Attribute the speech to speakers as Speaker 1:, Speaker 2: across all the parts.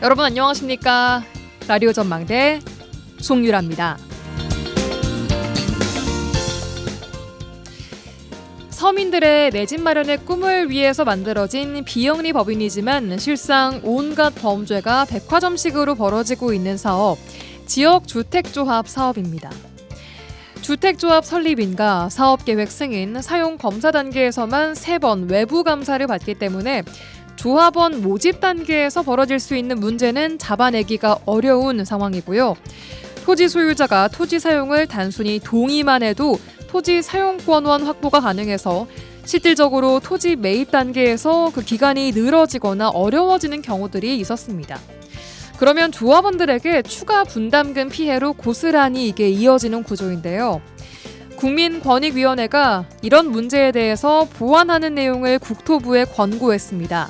Speaker 1: 여러분 안녕하십니까? 라디오 전망대 송유라입니다. 서민들의 내 집 마련의 꿈을 위해서 만들어진 비영리 법인이지만 실상 온갖 범죄가 백화점식으로 벌어지고 있는 사업, 지역주택조합 사업입니다. 주택조합 설립인가 사업계획 승인, 사용 검사 단계에서만 3번 외부 감사를 받기 때문에 조합원 모집 단계에서 벌어질 수 있는 문제는 잡아내기가 어려운 상황이고요. 토지 소유자가 토지 사용을 단순히 동의만 해도 토지 사용권원 확보가 가능해서 실질적으로 토지 매입 단계에서 그 기간이 늘어지거나 어려워지는 경우들이 있었습니다. 그러면 조합원들에게 추가 분담금 피해로 고스란히 이게 이어지는 구조인데요. 국민권익위원회가 이런 문제에 대해서 보완하는 내용을 국토부에 권고했습니다.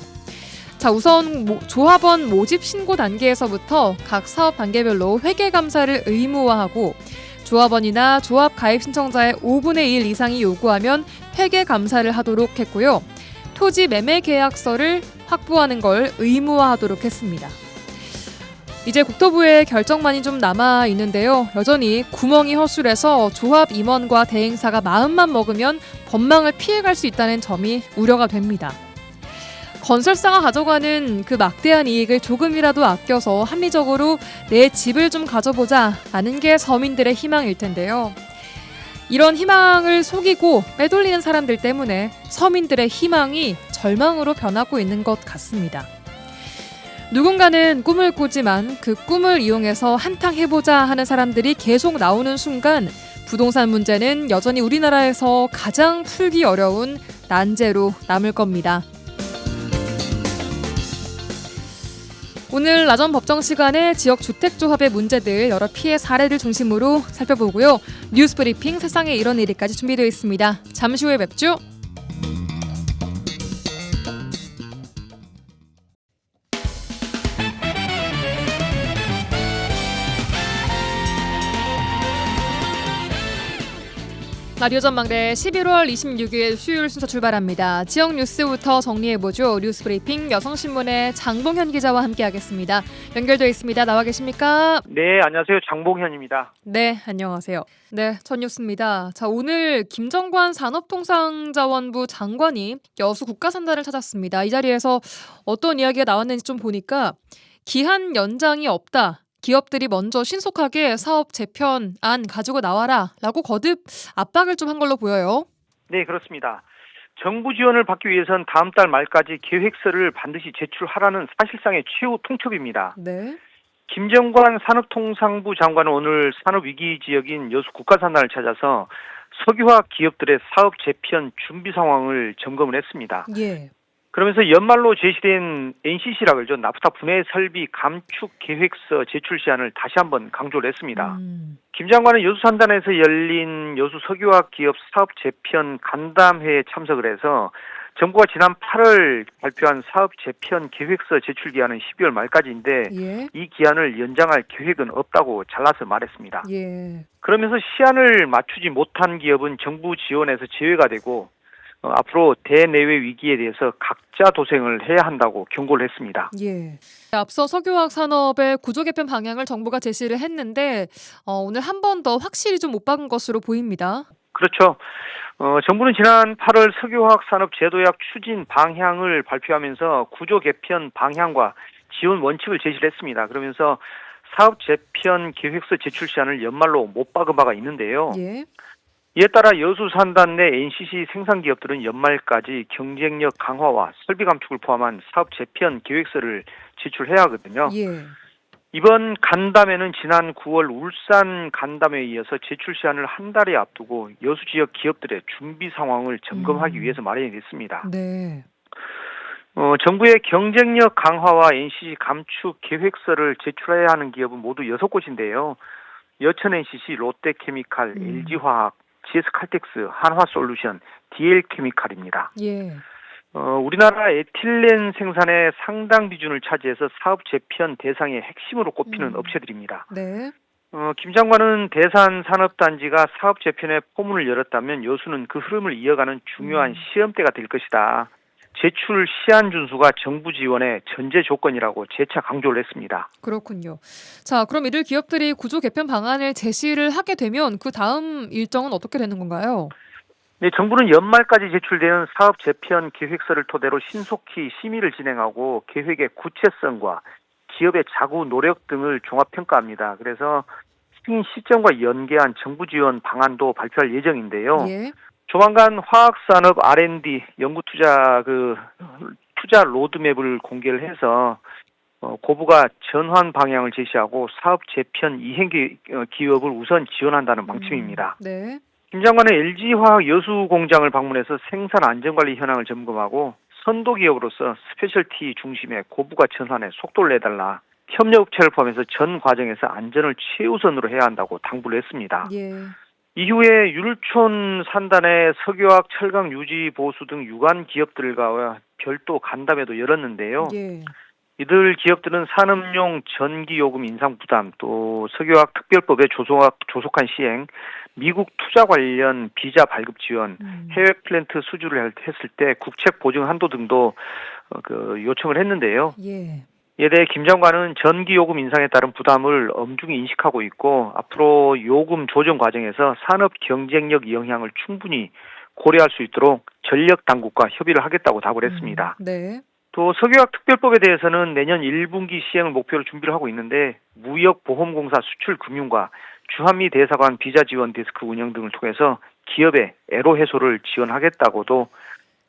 Speaker 1: 자, 우선 조합원 모집 신고 단계에서부터 각 사업 단계별로 회계 감사를 의무화하고 조합원이나 조합 가입 신청자의 5분의 1 이상이 요구하면 회계 감사를 하도록 했고요. 토지 매매 계약서를 확보하는 걸 의무화하도록 했습니다. 이제 국토부의 결정만이 좀 남아 있는데요. 여전히 구멍이 허술해서 조합 임원과 대행사가 마음만 먹으면 법망을 피해갈 수 있다는 점이 우려가 됩니다. 건설사가 가져가는 그 막대한 이익을 조금이라도 아껴서 합리적으로 내 집을 좀 가져보자 라는 게 서민들의 희망일 텐데요. 이런 희망을 속이고 빼돌리는 사람들 때문에 서민들의 희망이 절망으로 변하고 있는 것 같습니다. 누군가는 꿈을 꾸지만 그 꿈을 이용해서 한탕 해보자 하는 사람들이 계속 나오는 순간 부동산 문제는 여전히 우리나라에서 가장 풀기 어려운 난제로 남을 겁니다. 오늘 나전 법정 시간에 지역 주택조합의 문제들 여러 피해 사례를 중심으로 살펴보고요. 뉴스 브리핑 세상에 이런 일이까지 준비되어 있습니다. 잠시 후에 뵙죠. 라디오 전망대 11월 26일 수요일 순서 출발합니다. 지역 뉴스부터 정리해보죠. 뉴스 브리핑 여성신문의 장봉현 기자와 함께하겠습니다. 연결되어 있습니다. 나와 계십니까?
Speaker 2: 네, 안녕하세요. 장봉현입니다.
Speaker 1: 네, 안녕하세요. 네, 첫 뉴스입니다. 자, 오늘 김정관 산업통상자원부 장관이 여수 국가산단을 찾았습니다. 이 자리에서 어떤 이야기가 나왔는지 좀 보니까 기한 연장이 없다. 기업들이 먼저 신속하게 사업 재편안 가지고 나와라 라고 거듭 압박을 좀 한 걸로 보여요.
Speaker 2: 네, 그렇습니다. 정부 지원을 받기 위해선 다음 달 말까지 계획서를 반드시 제출하라는 사실상의 최후 통첩입니다.
Speaker 1: 네.
Speaker 2: 김정관 산업통상부 장관은 오늘 산업위기 지역인 여수 국가산단을 찾아서 석유화학 기업들의 사업 재편 준비 상황을 점검을 했습니다.
Speaker 1: 예.
Speaker 2: 그러면서 연말로 제시된 NCC라 그러죠. 나프타 분해 설비 감축 계획서 제출 시한을 다시 한번 강조를 했습니다. 김 장관은 여수 산단에서 열린 여수 석유화학 기업 사업 재편 간담회에 참석을 해서 정부가 지난 8월 발표한 사업 재편 계획서 제출 기한은 12월 말까지인데
Speaker 1: 예.
Speaker 2: 이 기한을 연장할 계획은 없다고 잘라서 말했습니다.
Speaker 1: 예.
Speaker 2: 그러면서 시한을 맞추지 못한 기업은 정부 지원에서 제외가 되고 앞으로 대내외 위기에 대해서 각자 도생을 해야 한다고 경고를 했습니다.
Speaker 1: 예. 앞서 석유화학 산업의 구조 개편 방향을 정부가 제시를 했는데 오늘 한 번 더 확실히 좀 못 박은 것으로 보입니다.
Speaker 2: 그렇죠. 정부는 지난 8월 석유화학 산업 제도약 추진 방향을 발표하면서 구조 개편 방향과 지원 원칙을 제시를 했습니다. 그러면서 사업 재편 계획서 제출 시한을 연말로 못 박은 바가 있는데요.
Speaker 1: 예.
Speaker 2: 이에 따라 여수 산단 내 NCC 생산 기업들은 연말까지 경쟁력 강화와 설비 감축을 포함한 사업 재편 계획서를 제출해야 하거든요.
Speaker 1: 예.
Speaker 2: 이번 간담회는 지난 9월 울산 간담회에 이어서 제출 시한을 한 달에 앞두고 여수 지역 기업들의 준비 상황을 점검하기 위해서 마련이 됐습니다.
Speaker 1: 네.
Speaker 2: 정부의 경쟁력 강화와 NCC 감축 계획서를 제출해야 하는 기업은 모두 6곳인데요. 여천 NCC, 롯데케미칼, LG화학, GS칼텍스, 한화솔루션, DL케미칼입니다.
Speaker 1: 예.
Speaker 2: 우리나라 에틸렌 생산의 상당 비중을 차지해서 사업 재편 대상의 핵심으로 꼽히는 업체들입니다.
Speaker 1: 네.
Speaker 2: 김 장관은 대산 산업단지가 사업 재편의 포문을 열었다면 여수는 그 흐름을 이어가는 중요한 시험대가 될 것이다. 제출 시한 준수가 정부 지원의 전제 조건이라고 재차 강조를 했습니다.
Speaker 1: 그렇군요. 자, 그럼 이들 기업들이 구조 개편 방안을 제시를 하게 되면 그 다음 일정은 어떻게 되는 건가요?
Speaker 2: 네, 정부는 연말까지 제출되는 사업 재편 계획서를 토대로 신속히 심의를 진행하고 계획의 구체성과 기업의 자구 노력 등을 종합평가합니다. 그래서 승인 시점과 연계한 정부 지원 방안도 발표할 예정인데요.
Speaker 1: 예.
Speaker 2: 조만간 화학산업 R&D 연구투자 투자 로드맵을 공개를 해서 고부가 전환 방향을 제시하고 사업 재편 이행 기업을 우선 지원한다는 방침입니다.
Speaker 1: 네.
Speaker 2: 김 장관은 LG화학 여수 공장을 방문해서 생산 안전관리 현황을 점검하고 선도 기업으로서 스페셜티 중심의 고부가 전환에 속도를 내달라, 협력업체를 포함해서 전 과정에서 안전을 최우선으로 해야 한다고 당부를 했습니다.
Speaker 1: 예.
Speaker 2: 이후에 율촌 산단의 석유화학, 철강 유지 보수 등 유관 기업들과 별도 간담회도 열었는데요.
Speaker 1: 예.
Speaker 2: 이들 기업들은 산업용 전기요금 인상 부담, 또 석유화학 특별법의 조속한 시행, 미국 투자 관련 비자 발급 지원, 해외 플랜트 수주를 했을 때 국책 보증 한도 등도 요청을 했는데요.
Speaker 1: 예.
Speaker 2: 이에 대해 김 장관은 전기요금 인상에 따른 부담을 엄중히 인식하고 있고 앞으로 요금 조정 과정에서 산업 경쟁력 영향을 충분히 고려할 수 있도록 전력 당국과 협의를 하겠다고 답을 했습니다.
Speaker 1: 네.
Speaker 2: 또 석유화학 특별법에 대해서는 내년 1분기 시행을 목표로 준비를 하고 있는데 무역보험공사 수출금융과 주한미 대사관 비자 지원 데스크 운영 등을 통해서 기업의 애로 해소를 지원하겠다고도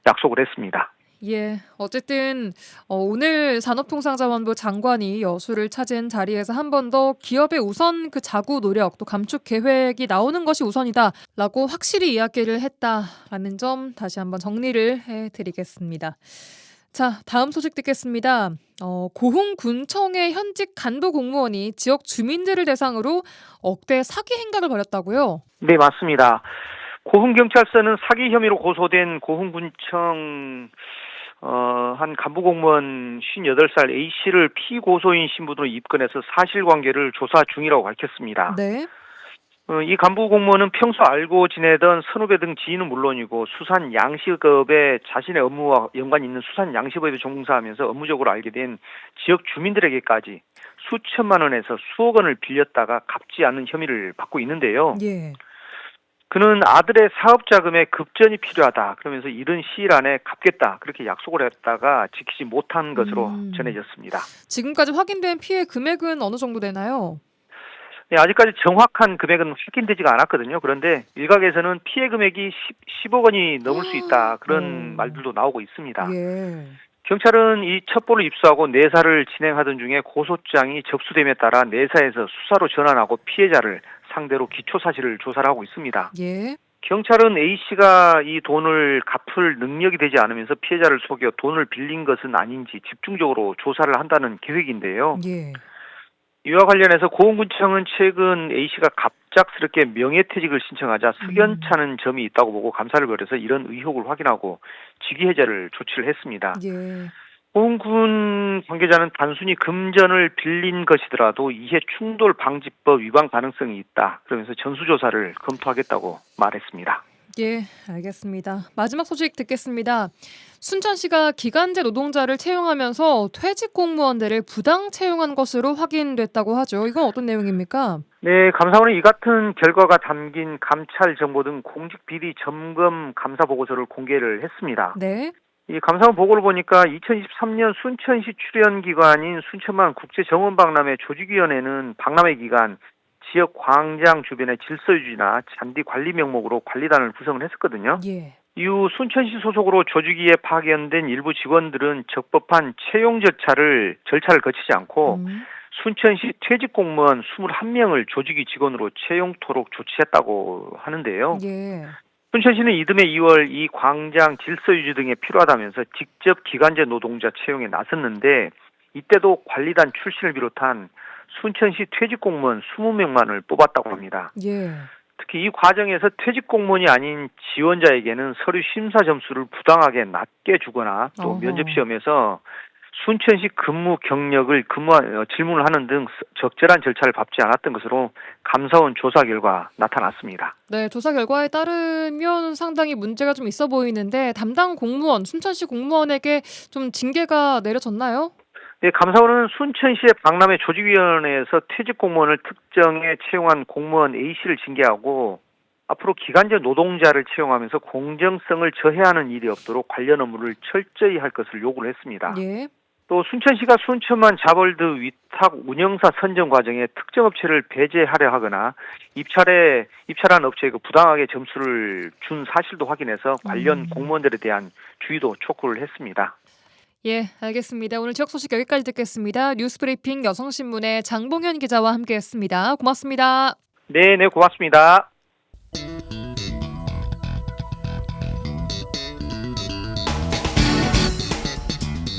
Speaker 2: 약속을 했습니다.
Speaker 1: 예, 어쨌든 오늘 산업통상자원부 장관이 여수를 찾은 자리에서 한 번 더 기업의 우선 그 자구 노력 또 감축 계획이 나오는 것이 우선이다라고 확실히 이야기를 했다라는 점 다시 한번 정리를 해드리겠습니다. 자, 다음 소식 듣겠습니다. 고흥군청의 현직 간부 공무원이 지역 주민들을 대상으로 억대 사기 행각을 벌였다고요?
Speaker 2: 네, 맞습니다. 고흥경찰서는 사기 혐의로 고소된 고흥군청 한 간부공무원 58살 A씨를 피고소인 신분으로 입건해서 사실관계를 조사 중이라고 밝혔습니다.
Speaker 1: 네.
Speaker 2: 이 간부공무원은 평소 알고 지내던 선후배 등 지인은 물론이고 수산 양식업에 자신의 업무와 연관이 있는 수산 양식업에 종사하면서 업무적으로 알게 된 지역 주민들에게까지 수천만 원에서 수억 원을 빌렸다가 갚지 않는 혐의를 받고 있는데요.
Speaker 1: 예.
Speaker 2: 그는 아들의 사업 자금에 급전이 필요하다. 그러면서 이른 시일 안에 갚겠다. 그렇게 약속을 했다가 지키지 못한 것으로 전해졌습니다.
Speaker 1: 지금까지 확인된 피해 금액은 어느 정도 되나요?
Speaker 2: 네, 아직까지 정확한 금액은 확인되지가 않았거든요. 그런데 일각에서는 피해 금액이 10억 원이 넘을 수 있다. 그런 말들도 나오고 있습니다.
Speaker 1: 예.
Speaker 2: 경찰은 이 첩보를 입수하고 내사를 진행하던 중에 고소장이 접수됨에 따라 내사에서 수사로 전환하고 피해자를 상대로 기초사실을 조사를 하고 있습니다.
Speaker 1: 예.
Speaker 2: 경찰은 A씨가 이 돈을 갚을 능력이 되지 않으면서 피해자를 속여 돈을 빌린 것은 아닌지 집중적으로 조사를 한다는 계획인데요.
Speaker 1: 예.
Speaker 2: 이와 관련해서 고흥군청은 최근 A씨가 갑작스럽게 명예퇴직을 신청하자 석연찮은 점이 있다고 보고 감사를 벌여서 이런 의혹을 확인하고 직위해제를 조치를 했습니다.
Speaker 1: 예.
Speaker 2: 고흥군 관계자는 단순히 금전을 빌린 것이더라도 이해충돌방지법 위반 가능성이 있다. 그러면서 전수조사를 검토하겠다고 말했습니다.
Speaker 1: 예, 알겠습니다. 마지막 소식 듣겠습니다. 순천시가 기간제 노동자를 채용하면서 퇴직 공무원들을 부당 채용한 것으로 확인됐다고 하죠. 이건 어떤 내용입니까?
Speaker 2: 네, 감사원은 이 같은 결과가 담긴 감찰 정보 등 공직 비리 점검 감사 보고서를 공개를 했습니다.
Speaker 1: 네.
Speaker 2: 이 감사원 보고를 보니까 2023년 순천시 출연 기관인 순천만 국제정원박람회 조직위원회는 박람회 기간 지역 광장 주변의 질서 유지나 잔디 관리 명목으로 관리단을 구성을 했었거든요.
Speaker 1: 예.
Speaker 2: 이후 순천시 소속으로 조직위에 파견된 일부 직원들은 적법한 채용 절차를 거치지 않고 순천시 퇴직 공무원 21명을 조직위 직원으로 채용토록 조치했다고 하는데요.
Speaker 1: 예.
Speaker 2: 순천시는 이듬해 2월 이 광장 질서 유지 등에 필요하다면서 직접 기간제 노동자 채용에 나섰는데 이때도 관리단 출신을 비롯한 순천시 퇴직 공무원 20명만을 뽑았다고 합니다.
Speaker 1: 예.
Speaker 2: 특히 이 과정에서 퇴직 공무원이 아닌 지원자에게는 서류 심사 점수를 부당하게 낮게 주거나 또 면접 시험에서 순천시 근무 경력을 질문을 하는 등 적절한 절차를 밟지 않았던 것으로 감사원 조사 결과 나타났습니다.
Speaker 1: 네, 조사 결과에 따르면 상당히 문제가 좀 있어 보이는데 담당 공무원, 순천시 공무원에게 좀 징계가 내려졌나요?
Speaker 2: 네, 감사원은 순천시의 박람회 조직위원회에서 퇴직 공무원을 특정해 채용한 공무원 A씨를 징계하고 앞으로 기간제 노동자를 채용하면서 공정성을 저해하는 일이 없도록 관련 업무를 철저히 할 것을 요구를 했습니다.
Speaker 1: 예.
Speaker 2: 또 순천시가 순천만 자벌드 위탁 운영사 선정 과정에 특정 업체를 배제하려 하거나 입찰한 업체에 부당하게 점수를 준 사실도 확인해서 관련 공무원들에 대한 주의도 촉구를 했습니다.
Speaker 1: 예, 알겠습니다. 오늘 지역 소식 여기까지 듣겠습니다. 뉴스브리핑 여성신문의 장봉현 기자와 함께했습니다. 고맙습니다.
Speaker 2: 네, 고맙습니다.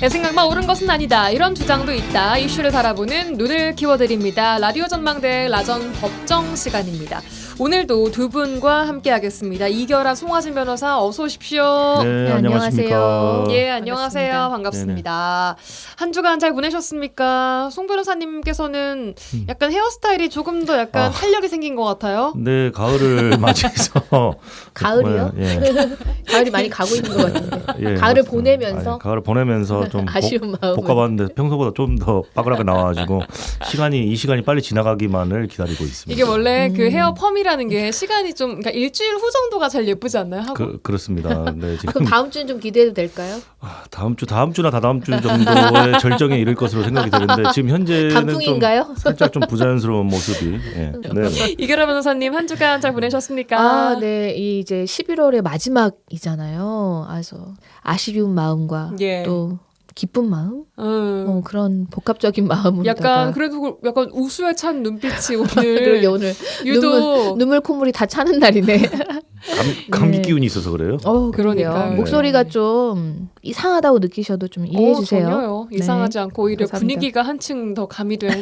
Speaker 1: 내 생각만 옳은 것은 아니다. 이런 주장도 있다. 이슈를 달아보는 눈을 키워드립니다. 라디오 전망대 라전 법정 시간입니다. 오늘도 두 분과 함께하겠습니다. 이결아 송하진 변호사 어서 오십시오.
Speaker 3: 네, 안녕하십니까.
Speaker 1: 예, 안녕하세요. 반갑습니다. 한 주간 잘 보내셨습니까? 송 변호사님께서는 약간 헤어스타일이 조금 더 약간 탄력이 생긴 것 같아요.
Speaker 3: 네, 가을을 맞이해서
Speaker 4: 가을이요?
Speaker 3: 예.
Speaker 4: 가을이 많이 가고 있는 것 같은데.
Speaker 3: 예,
Speaker 4: 가을을
Speaker 3: 맞습니다.
Speaker 4: 보내면서
Speaker 3: 아니, 가을을 보내면서 좀
Speaker 4: 아쉬운 마음을.
Speaker 3: 볶아봤는데 평소보다 좀 더 빠글하게 나와가지고 이 시간이 빨리 지나가기만을 기다리고 있습니다.
Speaker 1: 이게 원래 그 헤어 펌이라는 게 시간이 좀 그러니까 일주일 후 정도가 제일 예쁘지 않나요? 하고?
Speaker 3: 그렇습니다. 네, 지금
Speaker 4: 그럼 다음 주는 좀 기대해도 될까요?
Speaker 3: 다음 주나 다다음 주 정도의 절정에 이를 것으로 생각이 되는데 지금 현재는
Speaker 4: 단풍인가요?
Speaker 3: 좀 살짝 좀 부자연스러운 모습이. 예. 네.
Speaker 1: 이결아 변호사님 한 주간 잘 보내셨습니까?
Speaker 4: 아, 네. 이제 11월의 마지막이잖아요. 그래서 아쉬운 마음과
Speaker 1: 예.
Speaker 4: 또 기쁜 마음? 그런 복합적인 마음으로
Speaker 1: 약간 그래도 약간 우수에 찬 눈빛이 오늘
Speaker 4: 그러게 오늘
Speaker 1: 유독
Speaker 4: 눈물 콧물이 다 차는 날이네.
Speaker 3: 감기
Speaker 4: 네.
Speaker 3: 기운이 있어서 그래요?
Speaker 1: 그러니까요.
Speaker 4: 그러니까요. 목소리가 좀 이상하다고 느끼셔도 좀 이해해 주세요.
Speaker 1: 전혀요.
Speaker 4: 네.
Speaker 1: 이상하지 않고 오히려
Speaker 4: 감사합니다.
Speaker 1: 분위기가 한층 더 가미된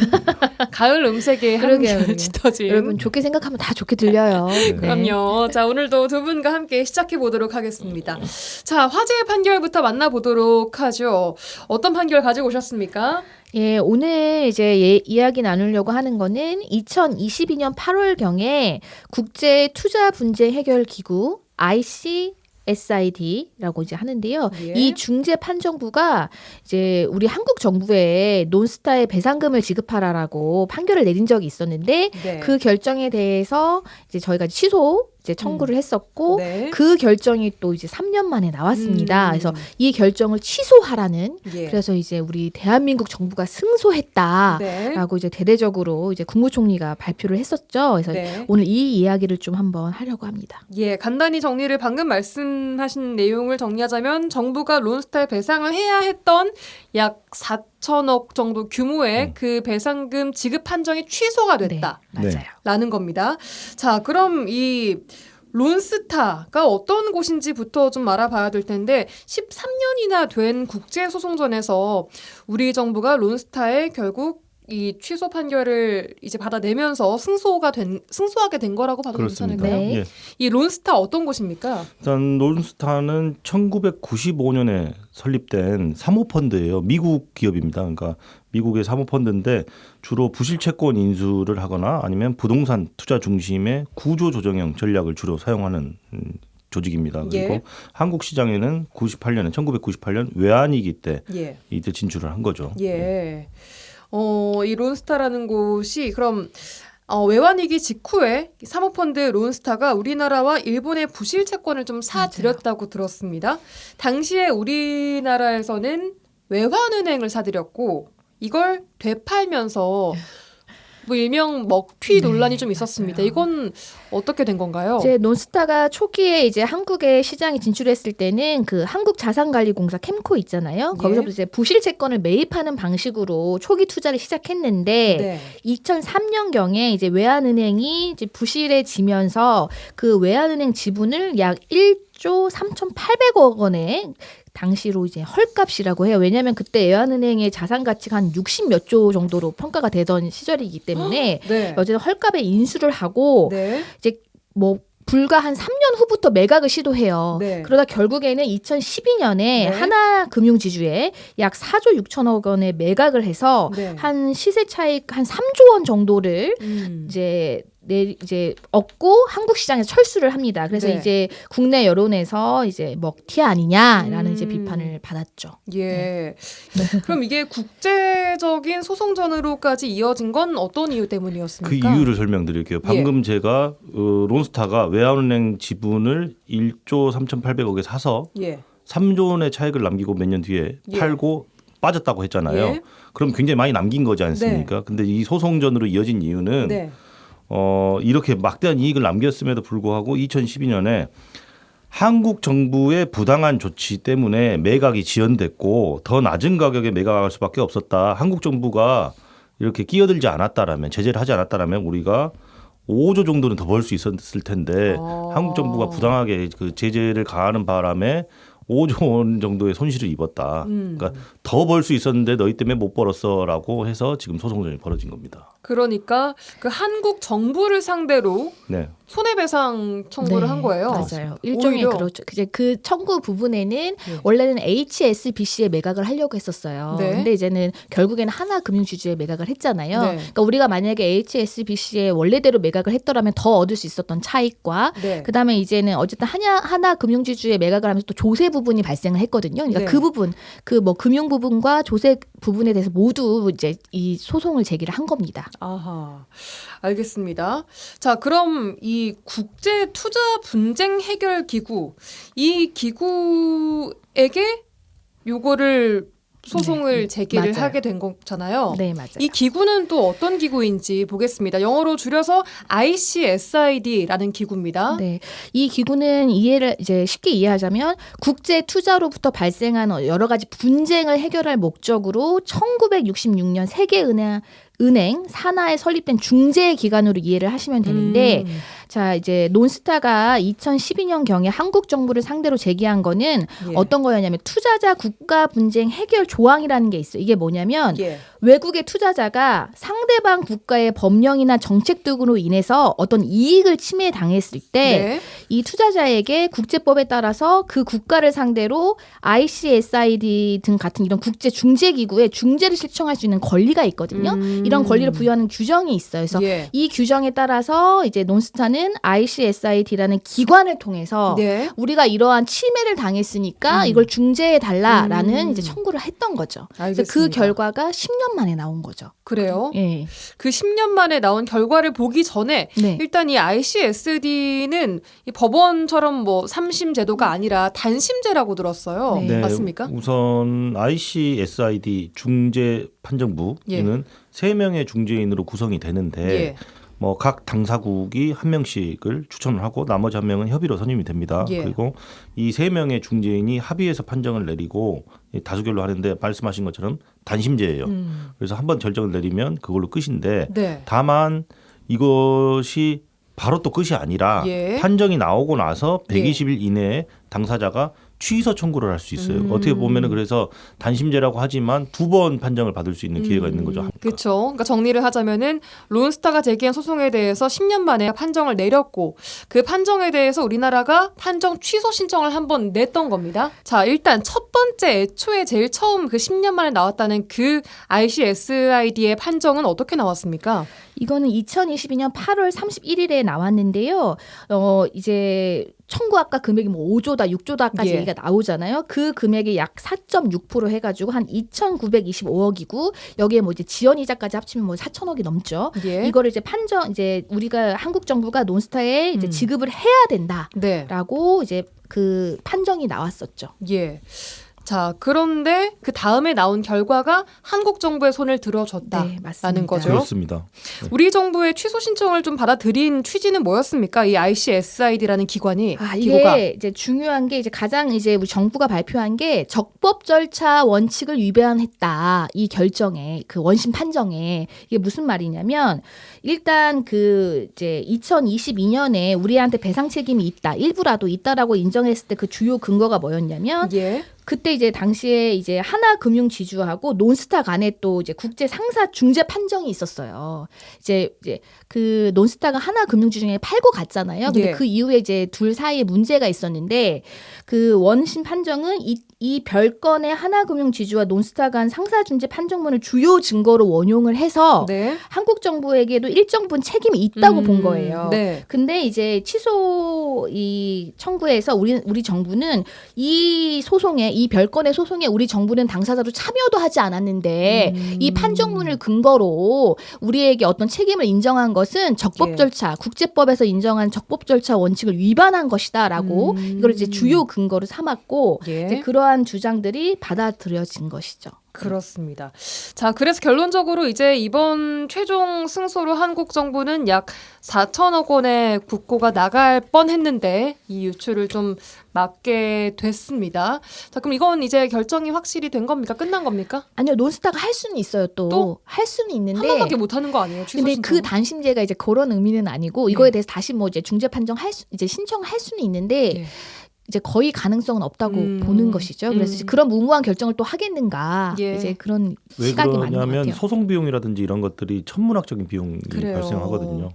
Speaker 1: 가을 음색에
Speaker 4: 그러게요,
Speaker 1: 한결 짙어진.
Speaker 4: 여러분 좋게 생각하면 다 좋게 들려요. 네.
Speaker 1: 그럼요. 자, 오늘도 두 분과 함께 시작해 보도록 하겠습니다. 자, 화제의 판결부터 만나보도록 하죠. 어떤 판결 가지고 오셨습니까?
Speaker 4: 예, 오늘 이제 이야기 나누려고 하는 거는 2022년 8월경에 국제 투자 분쟁 해결 기구 ICSID라고 이제 하는데요.
Speaker 1: 예.
Speaker 4: 이 중재 판정부가 이제 우리 한국 정부에 논스타에 배상금을 지급하라라고 판결을 내린 적이 있었는데
Speaker 1: 네.
Speaker 4: 그 결정에 대해서 이제 저희가 취소 이제 청구를 했었고
Speaker 1: 네.
Speaker 4: 그 결정이 또 이제 3년 만에 나왔습니다. 그래서 이 결정을 취소하라는
Speaker 1: 예.
Speaker 4: 그래서 이제 우리 대한민국 정부가 승소했다라고
Speaker 1: 네.
Speaker 4: 이제 대대적으로 이제 국무총리가 발표를 했었죠. 그래서
Speaker 1: 네.
Speaker 4: 오늘 이 이야기를 좀 한번 하려고 합니다.
Speaker 1: 예, 간단히 정리를 방금 말씀하신 내용을 정리하자면 정부가 론스타에 배상을 해야 했던 약 4천억 정도 규모의 그 배상금 지급 판정이 취소가 됐다.
Speaker 4: 네, 맞아요.
Speaker 1: 라는 겁니다. 자, 그럼 이 론스타가 어떤 곳인지부터 좀 알아봐야 될 텐데 13년이나 된 국제소송전에서 우리 정부가 론스타에 결국 이 취소 판결을 이제 받아내면서 승소하게 된 거라고 봐도
Speaker 3: 그렇습니다.
Speaker 1: 괜찮을까요?
Speaker 4: 네.
Speaker 3: 예.
Speaker 1: 이 론스타 어떤 곳입니까?
Speaker 3: 일단 론스타는 1995년에 설립된 사모펀드예요. 미국 기업입니다. 그러니까 미국의 사모펀드인데 주로 부실채권 인수를 하거나 아니면 부동산 투자 중심의 구조 조정형 전략을 주로 사용하는 조직입니다. 그리고
Speaker 1: 예.
Speaker 3: 한국 시장에는 1998년 외환위기 때
Speaker 1: 예.
Speaker 3: 이때 진출을 한 거죠.
Speaker 1: 예. 이 론스타라는 곳이 그럼 외환위기 직후에 사모펀드 론스타가 우리나라와 일본의 부실 채권을 좀 사들였다고 들었습니다. 당시에 우리나라에서는 외환은행을 사들였고 이걸 되팔면서 뭐 일명 먹튀 논란이 좀 있었습니다.
Speaker 4: 맞아요.
Speaker 1: 이건 어떻게 된 건가요?
Speaker 4: 이제 논스타가 초기에 이제 한국의 시장에 진출했을 때는 그 한국자산관리공사 캠코 있잖아요.
Speaker 1: 예.
Speaker 4: 거기서부터 이제 부실 채권을 매입하는 방식으로 초기 투자를 시작했는데
Speaker 1: 네.
Speaker 4: 2003년경에 이제 외환은행이 이제 부실해지면서 그 외환은행 지분을 약 1조 3,800억 원에 당시로 이제 헐값이라고 해요. 왜냐하면 그때 외환은행의 자산 가치가 한 60 몇 조 정도로 평가가 되던 시절이기 때문에
Speaker 1: 네.
Speaker 4: 어쨌든 헐값에 인수를 하고
Speaker 1: 네.
Speaker 4: 이제 뭐 불과 한 3년 후부터 매각을 시도해요.
Speaker 1: 네.
Speaker 4: 그러다 결국에는 2012년에 하나금융지주에 약 4조 6천억 원의 매각을 해서
Speaker 1: 네.
Speaker 4: 한 시세 차익 한 3조 원 정도를 이제 얻고 한국 시장에 철수를 합니다. 그래서
Speaker 1: 네.
Speaker 4: 이제 국내 여론에서 이제 먹튀 아니냐라는 이제 비판을 받았죠.
Speaker 1: 예. 그럼 이게 국제적인 소송전으로까지 이어진 건 어떤 이유
Speaker 3: 그
Speaker 1: 때문이었습니까?
Speaker 3: 이유를 설명드릴게요. 방금 제가 론스타가 외환은행 지분을 1조 3,800억에 사서
Speaker 1: 예.
Speaker 3: 3조 원의 차익을 남기고 몇 년 뒤에
Speaker 1: 예.
Speaker 3: 팔고 빠졌다고 했잖아요.
Speaker 1: 예.
Speaker 3: 그럼 굉장히 많이 남긴 거지 않습니까? 근데 이 소송전으로 이어진 이유는
Speaker 1: 네.
Speaker 3: 이렇게 막대한 이익을 남겼음에도 불구하고 2012년에 한국 정부의 부당한 조치 때문에 매각이 지연됐고 더 낮은 가격에 매각할 수밖에 없었다. 한국 정부가 이렇게 끼어들지 않았다라면, 제재를 하지 않았다라면 우리가 5조 정도는 더 벌 수 있었을 텐데 한국 정부가 부당하게 그 제재를 가하는 바람에 5조 원 정도의 손실을 입었다. 그러니까 더 벌 수 있었는데 너희 때문에 못 벌었어라고 해서 지금 소송전이 벌어진 겁니다.
Speaker 1: 그러니까 그 한국 정부를 상대로
Speaker 3: 네.
Speaker 1: 손해배상 청구를 한 거예요.
Speaker 4: 맞아요. 일종의
Speaker 1: 오히려.
Speaker 4: 그렇죠. 이제 그 청구 부분에는
Speaker 1: 네.
Speaker 4: 원래는 HSBC에 매각을 하려고 했었어요.
Speaker 1: 네.
Speaker 4: 근데 이제는 결국에는 하나금융지주에 매각을 했잖아요.
Speaker 1: 네.
Speaker 4: 그러니까 우리가 만약에 HSBC에 원래대로 매각을 했더라면 더 얻을 수 있었던 차익과
Speaker 1: 네.
Speaker 4: 그다음에 이제는 어쨌든 하나금융지주에 매각을 하면서 또 조세 부분이 발생을 했거든요. 그러니까
Speaker 1: 네.
Speaker 4: 그 부분, 그 뭐 금융 부분과 조세 부분에 대해서 모두 이제 이 소송을 제기를 한 겁니다.
Speaker 1: 아하, 알겠습니다. 자, 그럼 이 국제 투자 분쟁 해결 기구, 이 기구에게 요거를 소송을 제기를
Speaker 4: 맞아요.
Speaker 1: 하게 된 거잖아요.
Speaker 4: 네, 맞아요.
Speaker 1: 이 기구는 또 어떤 기구인지 보겠습니다. 영어로 줄여서 ICSID라는 기구입니다.
Speaker 4: 네, 이 기구는 이해를 이제 쉽게 이해하자면 국제 투자로부터 발생한 여러 가지 분쟁을 해결할 목적으로 1966년 세계은행 산하에 설립된 중재 기관으로 이해를 하시면 되는데 자 이제 논스타가 2012년 경에 한국 정부를 상대로 제기한 거는
Speaker 1: 예.
Speaker 4: 어떤 거였냐면 투자자 국가 분쟁 해결 조항이라는 게 있어요. 이게 뭐냐면
Speaker 1: 예.
Speaker 4: 외국의 투자자가 상대방 국가의 법령이나 정책 등으로 인해서 어떤 이익을 침해당했을 때 이
Speaker 1: 네.
Speaker 4: 투자자에게 국제법에 따라서 그 국가를 상대로 ICSID 등 같은 이런 국제 중재 기구에 중재를 신청할 수 있는 권리가 있거든요. 이런 권리를 부여하는 규정이 있어요. 그래서
Speaker 1: 예.
Speaker 4: 이 규정에 따라서 이제 논스타는 ICSID라는 기관을 통해서
Speaker 1: 네.
Speaker 4: 우리가 이러한 침해를 당했으니까 이걸 중재해 달라라는 이제 청구를 했던 거죠. 그래서 그
Speaker 1: 알겠습니다.
Speaker 4: 결과가 10년 만에 나온 거죠.
Speaker 1: 그래요.
Speaker 4: 예.
Speaker 1: 그 10년 만에 나온 결과를 보기 전에
Speaker 4: 네.
Speaker 1: 일단 이 ICSD는 이 법원처럼 뭐 3심 제도가 아니라 단심제라고 들었어요.
Speaker 4: 네.
Speaker 1: 맞습니까?
Speaker 3: 우선 ICSID 중재 판정부는 3명의 중재인으로 구성이 되는데
Speaker 1: 예.
Speaker 3: 뭐 각 당사국이 한 명씩을 추천을 하고 나머지 한 명은 협의로 선임이 됩니다.
Speaker 1: 예.
Speaker 3: 그리고 이 3명의 중재인이 합의해서 판정을 내리고 다수결로 하는데 말씀하신 것처럼 단심제예요. 그래서 한번 결정을 내리면 그걸로 끝인데
Speaker 1: 네.
Speaker 3: 다만 이것이 바로 또 끝이 아니라
Speaker 1: 예.
Speaker 3: 판정이 나오고 나서 120일 이내에 당사자가 취소 청구를 할 수 있어요. 어떻게 보면은 그래서 단심제라고 하지만 2번 판정을 받을 수 있는 기회가 있는 거죠.
Speaker 1: 그렇죠. 그러니까 정리를 하자면은 론스타가 제기한 소송에 대해서 10년 만에 판정을 내렸고 그 판정에 대해서 우리나라가 판정 취소 신청을 한번 냈던 겁니다. 자, 일단 첫 번째 애초에 제일 처음 그 10년 만에 나왔다는 그 ICSID의 판정은 어떻게 나왔습니까?
Speaker 4: 이거는 2022년 8월 31일에 나왔는데요. 이제 청구 아까 금액이 뭐 5조다, 6조다까지
Speaker 1: 예.
Speaker 4: 얘기가 나오잖아요. 그 금액이 약 4.6% 해가지고 한 2,925억이고 여기에 뭐 이제 지연이자까지 합치면 뭐 4천억이 넘죠.
Speaker 1: 예.
Speaker 4: 이거를 이제 이제 우리가 한국 정부가 논스타에 이제 지급을 해야 된다라고
Speaker 1: 네.
Speaker 4: 이제 그 판정이 나왔었죠.
Speaker 1: 예. 자, 그런데 그 다음에 나온 결과가 한국 정부의 손을 들어줬다라는
Speaker 4: 네, 맞습니다.
Speaker 1: 거죠.
Speaker 3: 그렇습니다.
Speaker 1: 우리 정부의 취소 신청을 좀 받아들인 취지는 뭐였습니까? 이 ICSID라는 기관이 기구가.
Speaker 4: 이게 이제 중요한 게 이제 가장 이제 우리 정부가 발표한 게 적법 절차 원칙을 위반했다. 이 결정에 그 원심 판정에 이게 무슨 말이냐면 일단 그 이제 2022년에 우리한테 배상 책임이 있다. 일부라도 있다라고 인정했을 때 그 주요 근거가 뭐였냐면
Speaker 1: 예.
Speaker 4: 그때 이제 당시에 이제 하나금융지주하고 논스타 간에 또 이제 국제 상사 중재 판정이 있었어요. 이제 그 논스타가 하나금융지주에 팔고 갔잖아요. 근데
Speaker 1: 예.
Speaker 4: 그 이후에 이제 둘 사이에 문제가 있었는데 그 원심 판정은 이 별건의 하나금융지주와 논스타 간 상사중재 판정문을 주요 증거로 원용을 해서
Speaker 1: 네.
Speaker 4: 한국 정부에게도 일정 부분 책임이 있다고 본 거예요.
Speaker 1: 네.
Speaker 4: 근데 이제 취소 이 청구해서 우리 정부는 이 소송에 이 별건의 소송에 우리 정부는 당사자로 참여도 하지 않았는데 이 판정문을 근거로 우리에게 어떤 책임을 인정한 것은 적법
Speaker 1: 예.
Speaker 4: 절차, 국제법에서 인정한 적법 절차 원칙을 위반한 것이다라고 이걸 이제 주요 근거로 삼았고
Speaker 1: 예.
Speaker 4: 이제 그러한 주장들이 받아들여진 것이죠.
Speaker 1: 그렇습니다. 자, 그래서 결론적으로 이제 이번 최종 승소로 한국 정부는 약 4천억 원의 국고가 나갈 뻔했는데 이 유출을 좀 막게 됐습니다. 자, 그럼 이건 이제 결정이 확실히 된 겁니까? 끝난 겁니까?
Speaker 4: 아니요, 논스타가 할 수는 있어요.
Speaker 1: 또?
Speaker 4: 또 할 수는 있는데
Speaker 1: 한 번밖에 못 하는 거 아니에요? 취소
Speaker 4: 근데
Speaker 1: 신청.
Speaker 4: 그 단심제가 이제 그런 의미는 아니고 이거에 대해서 다시 뭐 이제 중재 판정 이제 신청할 수는 있는데
Speaker 1: 예.
Speaker 4: 이제 거의 가능성은 없다고 보는 것이죠. 그래서 이제 그런 무모한 결정을 또 하겠는가
Speaker 1: 예.
Speaker 4: 이제 그런
Speaker 3: 왜
Speaker 4: 시각이 맞는 것
Speaker 3: 그러냐면
Speaker 4: 같아요.
Speaker 3: 소송 비용이라든지 이런 것들이 천문학적인 비용이
Speaker 1: 그래요.
Speaker 3: 발생하거든요.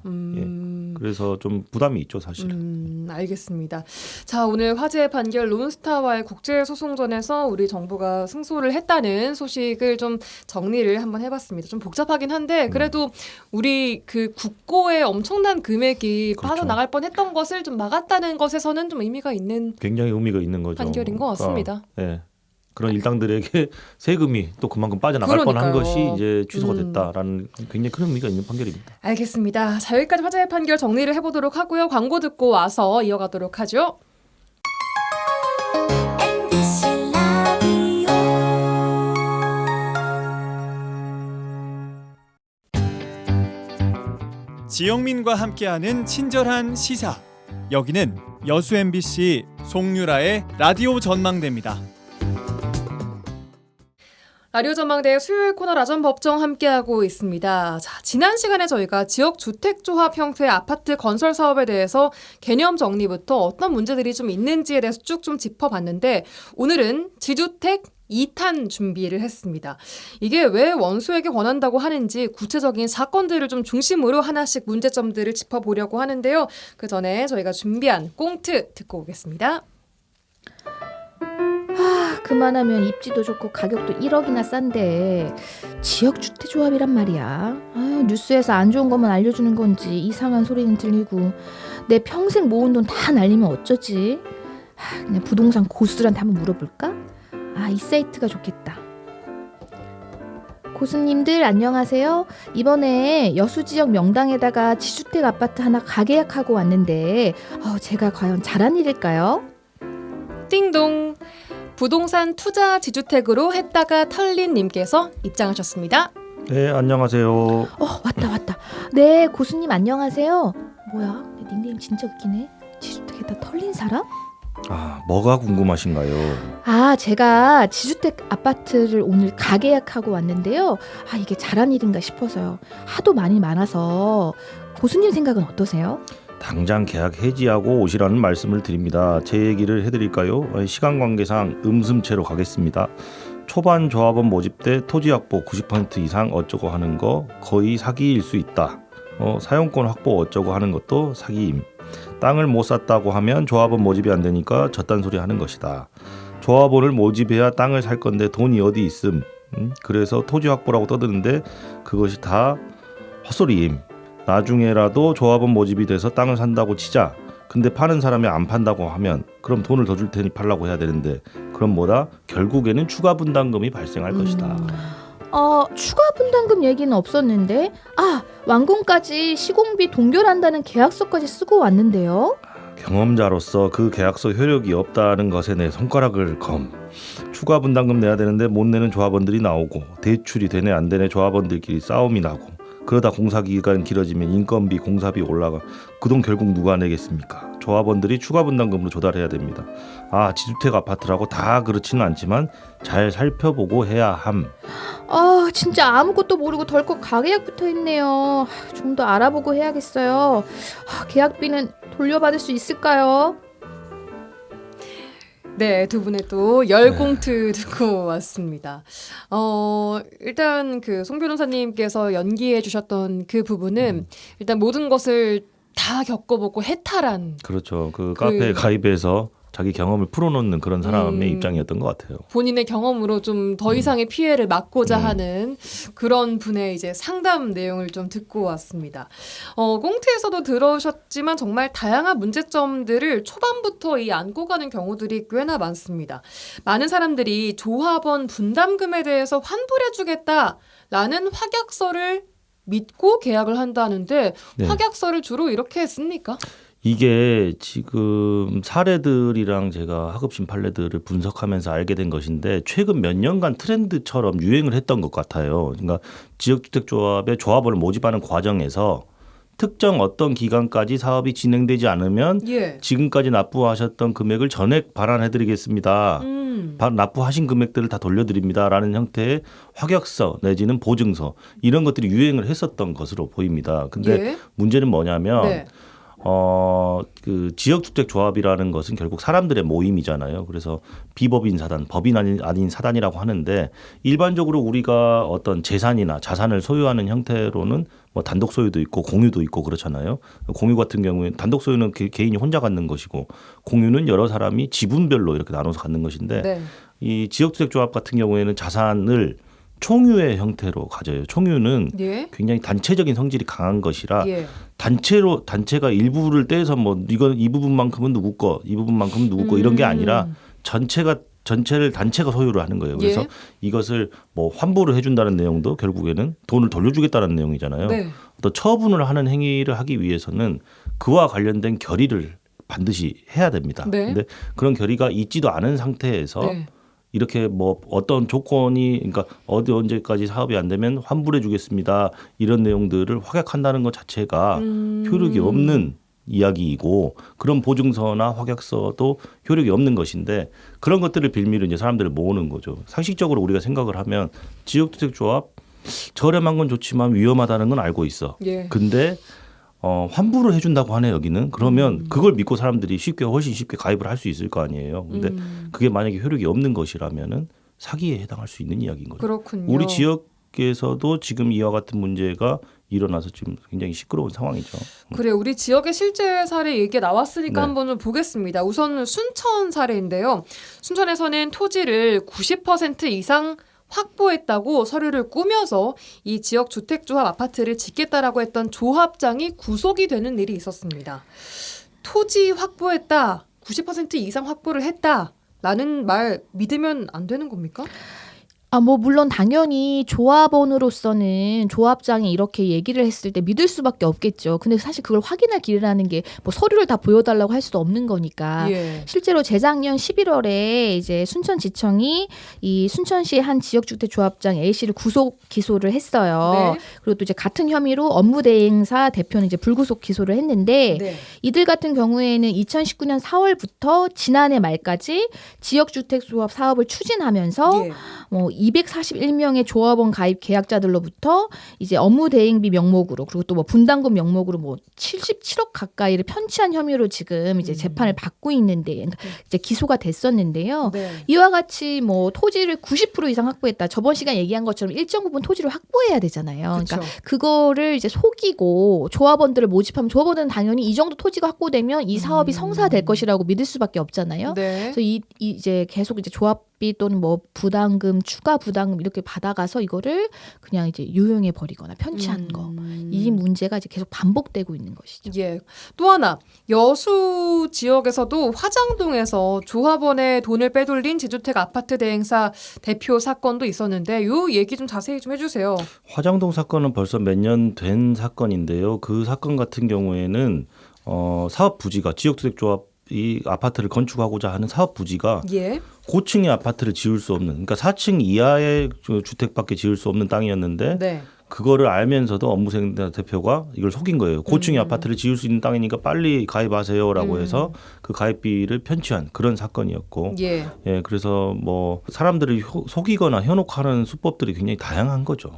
Speaker 3: 그래서 좀 부담이 있죠, 사실은.
Speaker 1: 알겠습니다. 자, 오늘 화제의 판결 논스타와의 국제소송전에서 우리 정부가 승소를 했다는 소식을 좀 정리를 한번 해봤습니다. 좀 복잡하긴 한데 그래도 우리 그 국고에 엄청난 금액이
Speaker 3: 그렇죠.
Speaker 1: 빠져나갈 뻔했던 것을 좀 막았다는 것에서는 좀 의미가 있는
Speaker 3: 굉장히 의미가 있는 거죠.
Speaker 1: 판결인 것 같습니다.
Speaker 3: 예. 그런 일당들에게 세금이 또 그만큼 빠져나갈 뻔한
Speaker 1: 그러니까요.
Speaker 3: 것이 이제 취소가 됐다라는 굉장히 큰 의미가 있는 판결입니다.
Speaker 1: 알겠습니다. 자, 여기까지 화제의 판결 정리를 해보도록 하고요. 광고 듣고 와서 이어가도록 하죠.
Speaker 5: MBC 라디오
Speaker 6: 지영민과 함께하는 친절한 시사. 여기는 여수 MBC 송유라의 라디오 전망대입니다.
Speaker 1: 라디오 전망대 수요일 코너 라전 법정 함께하고 있습니다. 자, 지난 시간에 저희가 지역 주택조합 형태의 아파트 건설 사업에 대해서 개념 정리부터 어떤 문제들이 좀 있는지에 대해서 쭉 좀 짚어봤는데 오늘은 지주택 2탄 준비를 했습니다. 이게 왜 원소에게 권한다고 하는지 구체적인 사건들을 좀 중심으로 하나씩 문제점들을 짚어보려고 하는데요. 그 전에 저희가 준비한 꽁트 듣고 오겠습니다.
Speaker 4: 그만하면 입지도 좋고 가격도 1억이나 싼데 지역주택조합이란 말이야. 뉴스에서 안 좋은 것만 알려주는 건지 이상한 소리는 들리고 내 평생 모은 돈 다 날리면 어쩌지? 그냥 부동산 고수들한테 한번 물어볼까? 이 사이트가 좋겠다. 고수님들 안녕하세요. 이번에 여수지역 명당에다가 지주택 아파트 하나 가계약하고 왔는데 제가 과연 잘한 일일까요?
Speaker 1: 띵동. 부동산 투자 지주택으로 했다가 털린 님께서 입장하셨습니다.
Speaker 3: 네, 안녕하세요.
Speaker 4: 왔다. 네, 고수님 안녕하세요. 뭐야? 내 닉네임 진짜 웃기네. 지주택에다 털린 사람?
Speaker 3: 뭐가 궁금하신가요?
Speaker 4: 제가 지주택 아파트를 오늘 가계약하고 왔는데요. 이게 잘한 일인가 싶어서요. 하도 많이 많아서 고수님 생각은 어떠세요?
Speaker 3: 당장 계약 해지하고 오시라는 말씀을 드립니다. 제 얘기를 해드릴까요? 시간 관계상 음슴체로 가겠습니다. 초반 조합원 모집 때 토지 확보 90% 이상 어쩌고 하는 거 거의 사기일 수 있다. 사용권 확보 어쩌고 하는 것도 사기임. 땅을 못 샀다고 하면 조합원 모집이 안 되니까 저딴 소리 하는 것이다. 조합원을 모집해야 땅을 살 건데 돈이 어디 있음. 그래서 토지 확보라고 떠드는데 그것이 다 헛소리임. 나중에라도 조합원 모집이 돼서 땅을 산다고 치자. 근데 파는 사람이 안 판다고 하면 그럼 돈을 더 줄 테니 팔라고 해야 되는데 그럼 뭐다? 결국에는 추가 분담금이 발생할 것이다.
Speaker 4: 추가 분담금 얘기는 없었는데 완공까지 시공비 동결한다는 계약서까지 쓰고 왔는데요.
Speaker 3: 경험자로서 그 계약서 효력이 없다는 것에 내 손가락을 검. 추가 분담금 내야 되는데 못 내는 조합원들이 나오고 대출이 되네 안 되네 조합원들끼리 싸움이 나고 그러다 공사기간 길어지면 인건비 공사비 올라가 그 돈 결국 누가 내겠습니까? 조합원들이 추가 분담금으로 조달해야 됩니다. 지주택 아파트라고 다 그렇지는 않지만 잘 살펴보고 해야 함.
Speaker 4: 진짜 아무것도 모르고 덜컥 가계약부터 했네요. 좀 더 알아보고 해야겠어요. 계약비는 돌려받을 수 있을까요?
Speaker 1: 네, 두 분의 또 열공트 듣고 왔습니다. 일단 그 송 변호사님께서 연기해 주셨던 그 부분은 일단 모든 것을 다 겪어보고 해탈한
Speaker 3: 그렇죠. 그 카페에 가입해서 자기 경험을 풀어놓는 그런 사람의 입장이었던 것 같아요.
Speaker 1: 본인의 경험으로 좀 더 이상의 피해를 막고자 하는 그런 분의 이제 상담 내용을 좀 듣고 왔습니다. 꽁트에서도 들으셨지만 정말 다양한 문제점들을 초반부터 안고 가는 경우들이 꽤나 많습니다. 많은 사람들이 조합원 분담금에 대해서 환불해주겠다라는 확약서를 믿고 계약을 한다는데
Speaker 3: 네.
Speaker 1: 확약서를 주로 이렇게 씁니까?
Speaker 3: 이게 지금 사례들이랑 제가 하급심 판례들을 분석하면서 알게 된 것인데 최근 몇 년간 트렌드처럼 유행을 했던 것 같아요. 그러니까 지역주택조합의 조합원을 모집하는 과정에서 특정 어떤 기간까지 사업이 진행되지 않으면 지금까지 납부하셨던 금액을 전액 반환해드리겠습니다. 납부하신 금액들을 다 돌려드립니다라는 형태의 확약서 내지는 보증서 이런 것들이 유행을 했었던 것으로 보입니다. 근데 문제는 뭐냐면 그 지역주택조합이라는 것은 결국 사람들의 모임이잖아요. 그래서 비법인 사단, 법인 아닌 사단이라고 하는데 일반적으로 우리가 어떤 재산이나 자산을 소유하는 형태로는 뭐 단독 소유도 있고 공유도 있고 그렇잖아요. 공유 같은 경우에 단독 소유는 개인이 혼자 갖는 것이고 공유는 여러 사람이 지분별로 이렇게 나눠서 갖는 것인데 이 지역주택조합 같은 경우에는 자산을 총유의 형태로 가져요. 총유는 굉장히 단체적인 성질이 강한 것이라 단체가 일부를 떼서 뭐 이건 이 부분만큼은 누구 거, 이 부분만큼은 누구 거 이런 게 아니라 전체를 단체가 소유를 하는 거예요. 그래서 이것을 뭐 환불을 해준다는 내용도 결국에는 돈을 돌려주겠다는 내용이잖아요. 또 처분을 하는 행위를 하기 위해서는 그와 관련된 결의를 반드시 해야 됩니다. 근데 그런 결의가 있지도 않은 상태에서 이렇게 뭐 어떤 조건이 그러니까 언제까지 사업이 안 되면 환불해 주겠습니다. 이런 내용들을 확약한다는 것 자체가 효력이 없는 이야기이고 그런 보증서나 확약서도 효력이 없는 것인데 그런 것들을 빌미로 이제 사람들을 모으는 거죠. 상식적으로 우리가 생각을 하면 지역주택조합 저렴한 건 좋지만 위험하다는 건 알고 있어. 근데 환불을 해준다고 하네 여기는. 그러면 그걸 믿고 사람들이 훨씬 쉽게 가입을 할 수 있을 거 아니에요. 근데 그게 만약에 효력이 없는 것이라면은 사기에 해당할 수 있는 이야기인 거죠.
Speaker 1: 그렇군요.
Speaker 3: 우리 지역에서도 지금 이와 같은 문제가 일어나서 지금 굉장히 시끄러운 상황이죠.
Speaker 1: 그래, 우리 지역의 실제 사례 얘기 나왔으니까 한번 좀 보겠습니다. 우선 순천 사례인데요. 순천에서는 토지를 90% 이상 확보했다고 서류를 꾸며서 이 지역 주택조합 아파트를 짓겠다라고 했던 조합장이 구속이 되는 일이 있었습니다. 토지 확보했다, 90% 이상 확보를 했다라는 말 믿으면 안 되는 겁니까?
Speaker 4: 뭐 물론 당연히 조합원으로서는 조합장이 이렇게 얘기를 했을 때 믿을 수밖에 없겠죠. 근데 사실 그걸 확인할 길이라는 게 뭐 서류를 다 보여달라고 할 수도 없는 거니까. 실제로 재작년 11월에 이제 순천지청이 이 순천시 한 지역주택 조합장 A 씨를 구속 기소를 했어요. 그리고 또 이제 같은 혐의로 업무대행사 대표는 이제 불구속 기소를 했는데 이들 같은 경우에는 2019년 4월부터 지난해 말까지 지역주택 조합 사업을 추진하면서 241명의 조합원 가입 계약자들로부터 이제 업무 대행비 명목으로 그리고 또 뭐 분담금 명목으로 뭐 77억 가까이를 편취한 혐의로 지금 이제 재판을 받고 있는데 이제 기소가 됐었는데요. 이와 같이 뭐 토지를 90% 이상 확보했다. 저번 시간 얘기한 것처럼 일정 부분 토지를 확보해야 되잖아요. 그러니까 그거를 이제 속이고 조합원들을 모집하면 조합원들은 당연히 이 정도 토지가 확보되면 이 사업이 성사될 것이라고 믿을 수밖에 없잖아요. 그래서 이제 계속 이제 조합비 또는 뭐 부담금, 추가 부담금 이렇게 받아가서 이거를 그냥 이제 유용해 버리거나 편취하는 거. 이 문제가 이제 계속 반복되고 있는 것이죠.
Speaker 1: 또 하나 여수 지역에서도 화장동에서 조합원의 돈을 빼돌린 지주택 아파트 대행사 대표 사건도 있었는데 이 얘기 좀 자세히 좀 해주세요.
Speaker 3: 화장동 사건은 벌써 몇 년 된 사건인데요. 그 사건 같은 경우에는 사업 부지가 지역주택조합 이 아파트를 건축하고자 하는 사업 부지가 고층의 아파트를 지을 수 없는 그러니까 4층 이하의 주택밖에 지을 수 없는 땅이었는데 그거를 알면서도 업무생 대표가 이걸 속인 거예요. 고층의 아파트를 지을 수 있는 땅이니까 빨리 가입하세요라고 해서 그 가입비를 편취한 그런 사건이었고 그래서 뭐 사람들을 속이거나 현혹하는 수법들이 굉장히 다양한 거죠.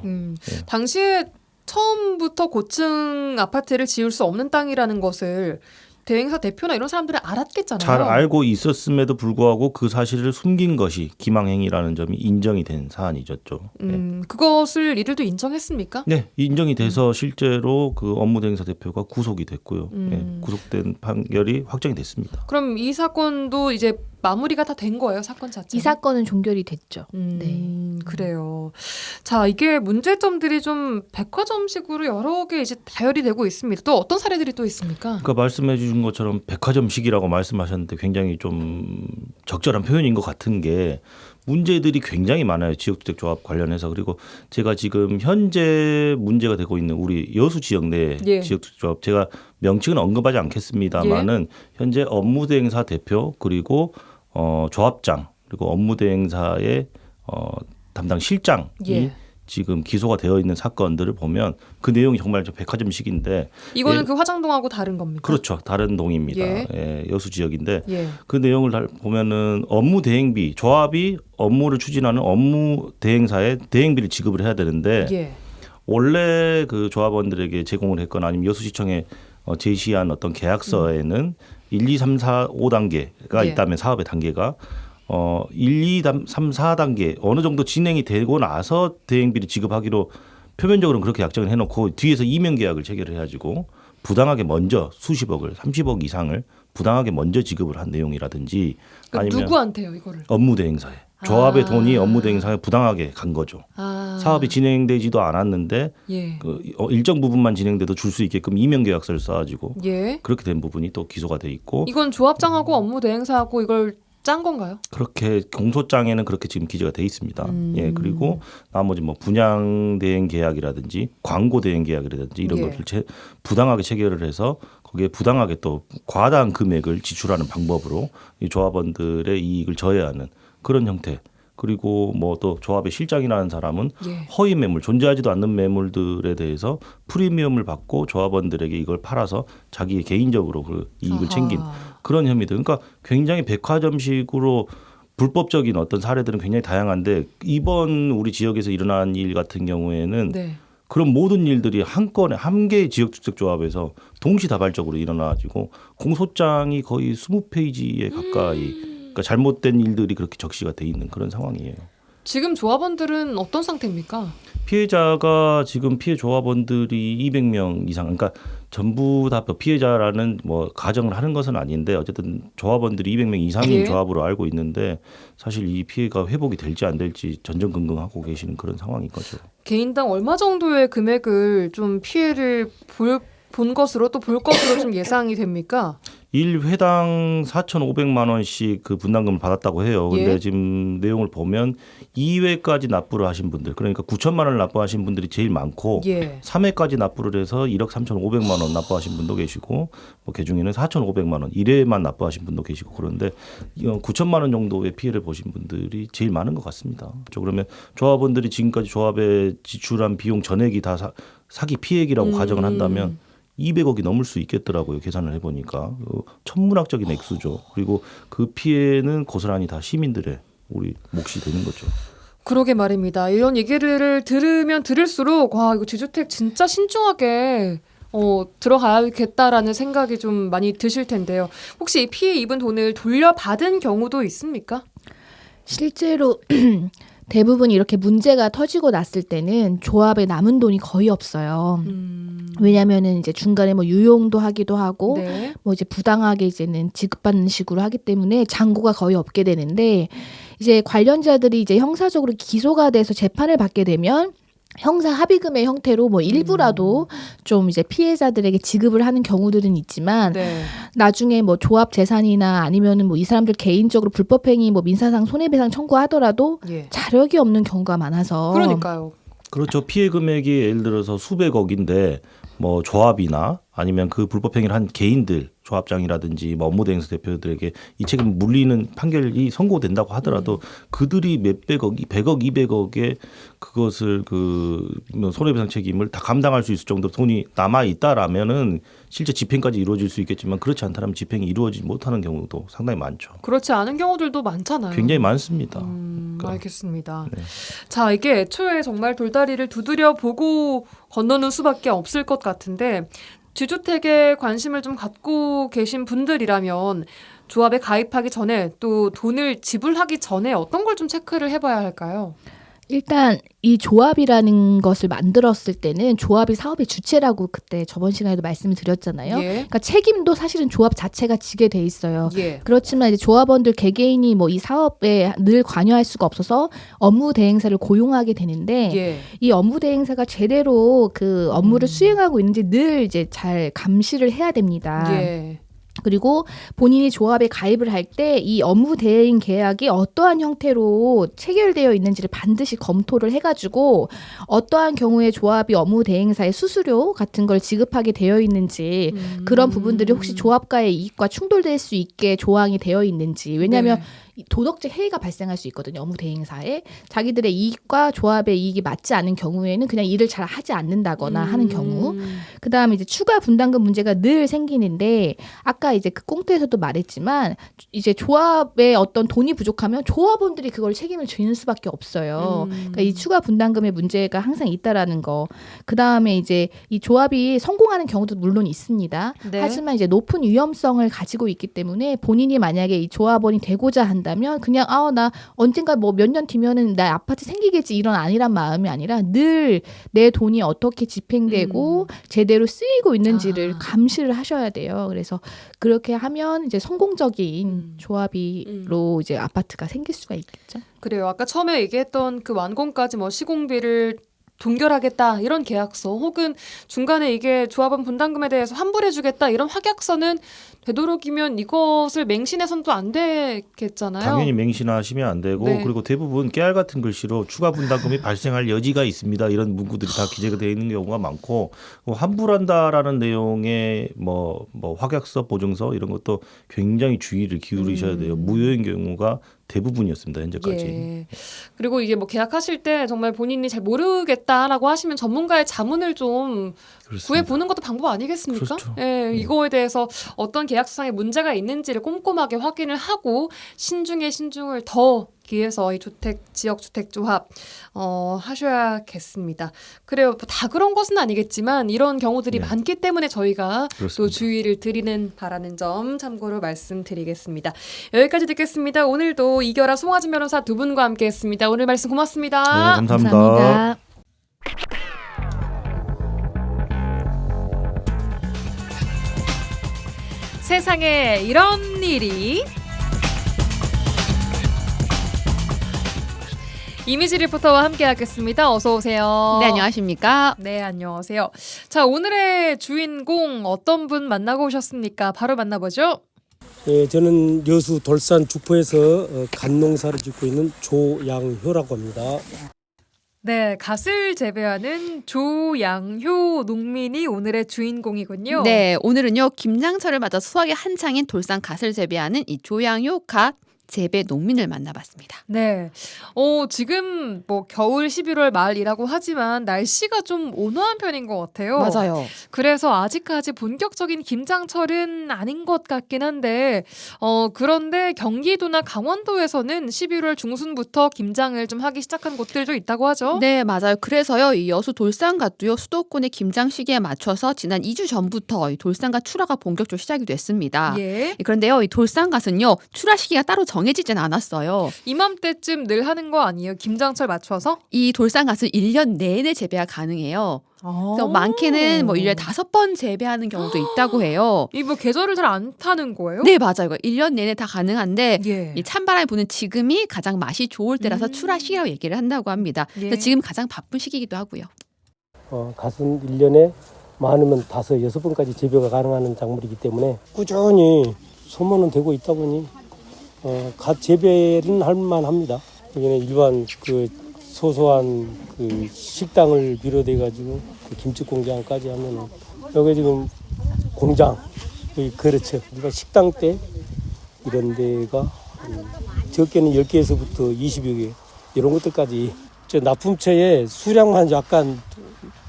Speaker 1: 당시에 처음부터 고층 아파트를 지을 수 없는 땅이라는 것을 대행사 대표나 이런 사람들은 알았겠잖아요.
Speaker 3: 잘 알고 있었음에도 불구하고 그 사실을 숨긴 것이 기망행위라는 점이 인정이 된 사안이죠.
Speaker 1: 그것을 이들도 인정했습니까?
Speaker 3: 네, 인정이 돼서 실제로 그 업무 대행사 대표가 구속이 됐고요. 구속된 판결이 확정이 됐습니다.
Speaker 1: 그럼 이 사건도 이제 마무리가 다 된 거예요, 사건 자체?
Speaker 4: 이 사건은 종결이 됐죠. 네.
Speaker 1: 그래요. 자, 이게 문제점들이 좀 백화점식으로 여러 개 이제 다혈이 되고 있습니다. 또 어떤 사례들이 또 있습니까?
Speaker 3: 그러니까 말씀해 주신 것처럼 백화점식이라고 말씀하셨는데 굉장히 좀 적절한 표현인 것 같은 게 문제들이 굉장히 많아요. 지역주택조합 관련해서. 그리고 제가 지금 현재 문제가 되고 있는 우리 여수 지역 내
Speaker 1: 예.
Speaker 3: 지역주택조합 제가 명칭은 언급하지 않겠습니다만은 현재 업무대행사 대표 그리고 조합장 그리고 업무대행사의 담당 실장이
Speaker 1: 예.
Speaker 3: 지금 기소가 되어 있는 사건들을 보면 그 내용이 정말 좀 백화점식인데
Speaker 1: 이거는 그 화장동하고 다른 겁니까?
Speaker 3: 그렇죠. 다른 동입니다.
Speaker 1: 예.
Speaker 3: 예, 여수 지역인데
Speaker 1: 예.
Speaker 3: 그 내용을 보면은 업무 대행비 조합이 업무를 추진하는 업무 대행사에 대행비를 지급을 해야 되는데
Speaker 1: 예.
Speaker 3: 원래 그 조합원들에게 제공을 했거나 아니면 여수시청에 제시한 어떤 계약서에는 1, 2, 3, 4, 5단계가
Speaker 1: 예.
Speaker 3: 있다면 사업의 단계가 1, 2, 3, 4단계 어느 정도 진행이 되고 나서 대행비를 지급하기로 표면적으로는 그렇게 약정을 해놓고 뒤에서 이면 계약을 체결을 해가지고 부당하게 먼저 수십억을 30억 이상을 부당하게 먼저 지급을 한 내용이라든지
Speaker 1: 그러니까
Speaker 3: 아니면
Speaker 1: 누구한테요, 이거를?
Speaker 3: 업무 대행사에 조합의 돈이 업무 대행사에 부당하게 간 거죠. 사업이 진행되지도 않았는데
Speaker 1: 예.
Speaker 3: 그 일정 부분만 진행돼도 줄 수 있게끔 이면 계약서를 써가지고
Speaker 1: 예.
Speaker 3: 그렇게 된 부분이 또 기소가 돼 있고
Speaker 1: 이건 조합장하고 업무 대행사하고 이걸 짠 건가요?
Speaker 3: 그렇게 공소장에는 그렇게 지금 기재가 돼 있습니다. 예 그리고 나머지 뭐 분양 대행 계약이라든지 광고 대행 계약이라든지 이런
Speaker 1: 예.
Speaker 3: 것들 부당하게 체결을 해서 거기에 부당하게 또 과다한 금액을 지출하는 방법으로 이 조합원들의 이익을 저해하는 그런 형태. 그리고 뭐 또 조합의 실장이라는 사람은
Speaker 1: 예.
Speaker 3: 허위 매물, 존재하지도 않는 매물들에 대해서 프리미엄을 받고 조합원들에게 이걸 팔아서 자기 개인적으로 그 이익을
Speaker 1: 아하.
Speaker 3: 챙긴 그런 혐의들. 그러니까 굉장히 백화점식으로 불법적인 어떤 사례들은 굉장히 다양한데 이번 우리 지역에서 일어난 일 같은 경우에는
Speaker 1: 네.
Speaker 3: 그런 모든 일들이 한 건에 한 개의 지역주택조합에서 동시다발적으로 일어나가지고 공소장이 거의 20페이지에 가까이 그러니까 잘못된 일들이 그렇게 적시가 돼 있는 그런 상황이에요.
Speaker 1: 지금 조합원들은 어떤 상태입니까?
Speaker 3: 피해자가 지금 피해 조합원들이 200명 이상, 그러니까 전부 다 피해자라는 뭐 가정을 하는 것은 아닌데 어쨌든 조합원들이 200명 이상인
Speaker 1: 예.
Speaker 3: 조합으로 알고 있는데 사실 이 피해가 회복이 될지 안 될지 전전긍긍하고 계시는 그런 상황인 거죠.
Speaker 1: 개인당 얼마 정도의 금액을 좀 피해를 본 것으로 또 볼 것으로 좀 예상이 됩니까?
Speaker 3: 1회당 4,500만 원씩 그 분담금을 받았다고 해요. 근데
Speaker 1: 예.
Speaker 3: 지금 내용을 보면 2회까지 납부를 하신 분들, 그러니까 9천만 원을 납부하신 분들이 제일 많고
Speaker 1: 예.
Speaker 3: 3회까지 납부를 해서 1억 3,500만 원 납부하신 분도 계시고 뭐 그중에는 4,500만 원 1회만 납부하신 분도 계시고 그런데 9천만 원 정도의 피해를 보신 분들이 제일 많은 것 같습니다. 그러면 조합원들이 지금까지 조합에 지출한 비용 전액이 다 사기 피해액이라고 가정을 한다면 200억이 넘을 수 있겠더라고요. 계산을 해보니까. 천문학적인 액수죠. 그리고 그 피해는 고스란히 다 시민들의 우리 몫이 되는 거죠.
Speaker 1: 그러게 말입니다. 이런 얘기를 들으면 들을수록 와 이거 지주택 진짜 신중하게 들어가야겠다라는 생각이 좀 많이 드실 텐데요. 혹시 이 피해 입은 돈을 돌려받은 경우도 있습니까?
Speaker 4: 실제로 대부분 이렇게 문제가 터지고 났을 때는 조합에 남은 돈이 거의 없어요. 왜냐하면은 이제 중간에 뭐 유용도 하기도 하고
Speaker 1: 네.
Speaker 4: 뭐 이제 부당하게 이제는 지급받는 식으로 하기 때문에 잔고가 거의 없게 되는데 이제 관련자들이 이제 형사적으로 기소가 돼서 재판을 받게 되면 형사 합의금의 형태로 뭐 일부라도 좀 이제 피해자들에게 지급을 하는 경우들은 있지만
Speaker 1: 네.
Speaker 4: 나중에 뭐 조합 재산이나 아니면은 뭐 이 사람들 개인적으로 불법행위 뭐 민사상 손해배상 청구하더라도
Speaker 1: 예.
Speaker 4: 자력이 없는 경우가 많아서
Speaker 1: 그러니까요.
Speaker 3: 그렇죠. 피해 금액이 예를 들어서 수백억인데 뭐 조합이나 아니면 그 불법행위를 한 개인들 조합장이라든지 뭐 업무대행사 대표들에게 이 책임을 물리는 판결이 선고된다고 하더라도 그들이 몇백억, 100억, 200억의 그것을 그 손해배상 책임을 다 감당할 수 있을 정도로 돈이 남아 있다라면은 실제 집행까지 이루어질 수 있겠지만 그렇지 않다면 집행이 이루어지지 못하는 경우도 상당히 많죠.
Speaker 1: 그렇지 않은 경우들도 많잖아요.
Speaker 3: 굉장히 많습니다. 그러니까.
Speaker 1: 알겠습니다.
Speaker 3: 네.
Speaker 1: 자, 이게 애초에 정말 돌다리를 두드려 보고 건너는 수밖에 없을 것 같은데 주주택에 관심을 좀 갖고 계신 분들이라면 조합에 가입하기 전에 또 돈을 지불하기 전에 어떤 걸 좀 체크를 해봐야 할까요?
Speaker 4: 일단 이 조합이라는 것을 만들었을 때는 조합이 사업의 주체라고 그때 저번 시간에도 말씀을 드렸잖아요.
Speaker 1: 예.
Speaker 4: 그러니까 책임도 사실은 조합 자체가 지게 돼 있어요.
Speaker 1: 예.
Speaker 4: 그렇지만 이제 조합원들 개개인이 뭐 이 사업에 늘 관여할 수가 없어서 업무 대행사를 고용하게 되는데
Speaker 1: 예.
Speaker 4: 이 업무 대행사가 제대로 그 업무를 수행하고 있는지 늘 이제 잘 감시를 해야 됩니다.
Speaker 1: 예.
Speaker 4: 그리고 본인이 조합에 가입을 할 때 이 업무 대행 계약이 어떠한 형태로 체결되어 있는지를 반드시 검토를 해가지고 어떠한 경우에 조합이 업무 대행사의 수수료 같은 걸 지급하게 되어 있는지 그런 부분들이 혹시 조합과의 이익과 충돌될 수 있게 조항이 되어 있는지 왜냐하면
Speaker 1: 네.
Speaker 4: 이 도덕적 해이가 발생할 수 있거든요. 업무 대행사에 자기들의 이익과 조합의 이익이 맞지 않은 경우에는 그냥 일을 잘 하지 않는다거나 하는 경우 그다음에 이제 추가 분담금 문제가 늘 생기는데 아까 이제 그 꽁트에서도 말했지만 이제 조합에 어떤 돈이 부족하면 조합원들이 그걸 책임을 지는 수밖에 없어요. 그러니까 이 추가 분담금의 문제가 항상 있다라는 거. 그다음에 이제 이 조합이 성공하는 경우도 물론 있습니다.
Speaker 1: 네.
Speaker 4: 하지만 이제 높은 위험성을 가지고 있기 때문에 본인이 만약에 이 조합원이 되고자 한다면 그냥 나 언젠가 뭐 몇 년 뒤면은 나 아파트 생기겠지 이런 아니란 마음이 아니라 늘 내 돈이 어떻게 집행되고 제대로 쓰이고 있는지를 감시를 하셔야 돼요. 그래서 그렇게 하면 이제 성공적인 조합으로 이제 아파트가 생길 수가 있겠죠.
Speaker 1: 그래요. 아까 처음에 얘기했던 그 완공까지 뭐 시공비를 동결하겠다 이런 계약서 혹은 중간에 이게 조합원 분담금에 대해서 환불해주겠다 이런 확약서는 되도록이면 이것을 맹신해서는 또 안 되겠잖아요.
Speaker 3: 당연히 맹신하시면 안 되고
Speaker 1: 네.
Speaker 3: 그리고 대부분 깨알 같은 글씨로 추가 분담금이 발생할 여지가 있습니다. 이런 문구들이 다 기재가 되어 있는 경우가 많고 환불한다라는 내용의 뭐 확약서, 보증서 이런 것도 굉장히 주의를 기울이셔야 돼요. 무효인 경우가 대부분이었습니다. 현재까지.
Speaker 1: 예. 그리고 이게 뭐 계약하실 때 정말 본인이 잘 모르겠다라고 하시면 전문가의 자문을 좀
Speaker 3: 그렇습니다.
Speaker 1: 구해보는 것도 방법 아니겠습니까?
Speaker 3: 그렇죠.
Speaker 1: 예, 이거에 대해서 어떤 계약상에 문제가 있는지를 꼼꼼하게 확인을 하고 신중에 신중을 더 기해서 이 지역 주택 조합 하셔야겠습니다. 그래요. 뭐다 그런 것은 아니겠지만 이런 경우들이
Speaker 3: 네.
Speaker 1: 많기 때문에 저희가 또
Speaker 3: 그렇습니다.
Speaker 1: 주의를 드리는 바라는 점 참고로 말씀드리겠습니다. 여기까지 듣겠습니다. 오늘도 이결아 송하진 변호사 두 분과 함께했습니다. 오늘 말씀 고맙습니다.
Speaker 3: 네, 감사합니다.
Speaker 4: 감사합니다.
Speaker 1: 세상에 이런 일이 이미지 리포터와 함께하겠습니다. 어서 오세요.
Speaker 7: 네, 안녕하십니까?
Speaker 1: 네, 안녕하세요. 자, 오늘의 주인공 어떤 분 만나고 오셨습니까? 바로 만나보죠.
Speaker 8: 예, 저는 여수 돌산 죽포에서 갓농사를 짓고 있는 조양효라고 합니다.
Speaker 1: 네, 갓을 재배하는 조양효 농민이 오늘의 주인공이군요.
Speaker 7: 네, 오늘은요 김장철을 맞아 수확이 한창인 돌산 갓을 재배하는 이 조양효 갓 재배 농민을 만나봤습니다.
Speaker 1: 네. 지금 뭐 겨울 11월 말이라고 하지만 날씨가 좀 온화한 편인 것 같아요.
Speaker 7: 맞아요.
Speaker 1: 그래서 아직까지 본격적인 김장철은 아닌 것 같긴 한데 그런데 경기도나 강원도에서는 11월 중순부터 김장을 좀 하기 시작한 곳들도 있다고 하죠.
Speaker 7: 네, 맞아요. 그래서요 이 여수 돌산갓도요 수도권의 김장 시기에 맞춰서 지난 2주 전부터 이 돌산갓 출하가 본격적으로 시작이 됐습니다.
Speaker 1: 예.
Speaker 7: 그런데요 이 돌산갓은요 출하 시기가 따로 정해지진 않았어요.
Speaker 1: 이맘때쯤 늘 하는 거 아니에요? 김장철 맞춰서?
Speaker 7: 이 돌산갓은 1년 내내 재배가 가능해요. 그래서 많게는 뭐 1년에 5번 재배하는 경우도 있다고 해요.
Speaker 1: 이 뭐 계절을 잘 안 타는 거예요?
Speaker 7: 네, 맞아요. 1년 내내 다 가능한데
Speaker 1: 예.
Speaker 7: 이 찬바람이 부는 지금이 가장 맛이 좋을 때라서 출하 시기라고 얘기를 한다고 합니다.
Speaker 1: 예.
Speaker 7: 근데 지금 가장 바쁜 시기이기도 하고요.
Speaker 8: 갓은 1년에 많으면 5, 6번까지 재배가 가능한 작물이기 때문에 꾸준히 소모는 되고 있다 보니 갓 재배는 할 만합니다. 여기는 일반 그 소소한 그 식당을 비롯해 가지고 그 김치 공장까지 하면은 여기 지금 공장 여기 그렇죠. 우리가 식당 때 이런 데가 적게는 10개에서부터 20여 개 이런 것들까지 저 납품처의 수량만 약간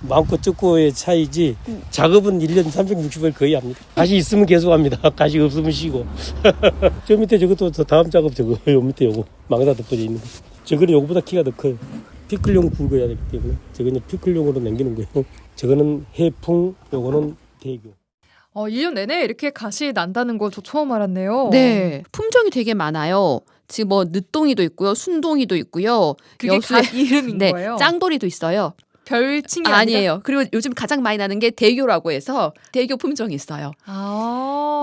Speaker 8: 많고 적고의 차이지 작업은 1년 360일 거의 합니다. 가시 있으면 계속 합니다. 가시 없으면 쉬고. 저 밑에 저것도 더 다음 작업 저거 요 밑에 요거 망에다 덮어져 있는 거. 저거는 요거보다 키가 더 커요. 피클용 굵어야 되기 때문에 저거는 피클용으로 남기는 거예요. 저거는 해풍, 요거는 대교.
Speaker 1: 1년 내내 이렇게 갓이 난다는 거 저 처음 알았네요.
Speaker 7: 네, 품종이 되게 많아요. 지금 뭐 늦동이도 있고요, 순동이도 있고요.
Speaker 1: 그게 갓 이름인
Speaker 7: 네,
Speaker 1: 거예요?
Speaker 7: 짱돌이도 있어요.
Speaker 1: 별칭이 아니라?
Speaker 7: 아니에요. 그리고 요즘 가장 많이 나는 게 대교라고 해서 대교 품종이 있어요.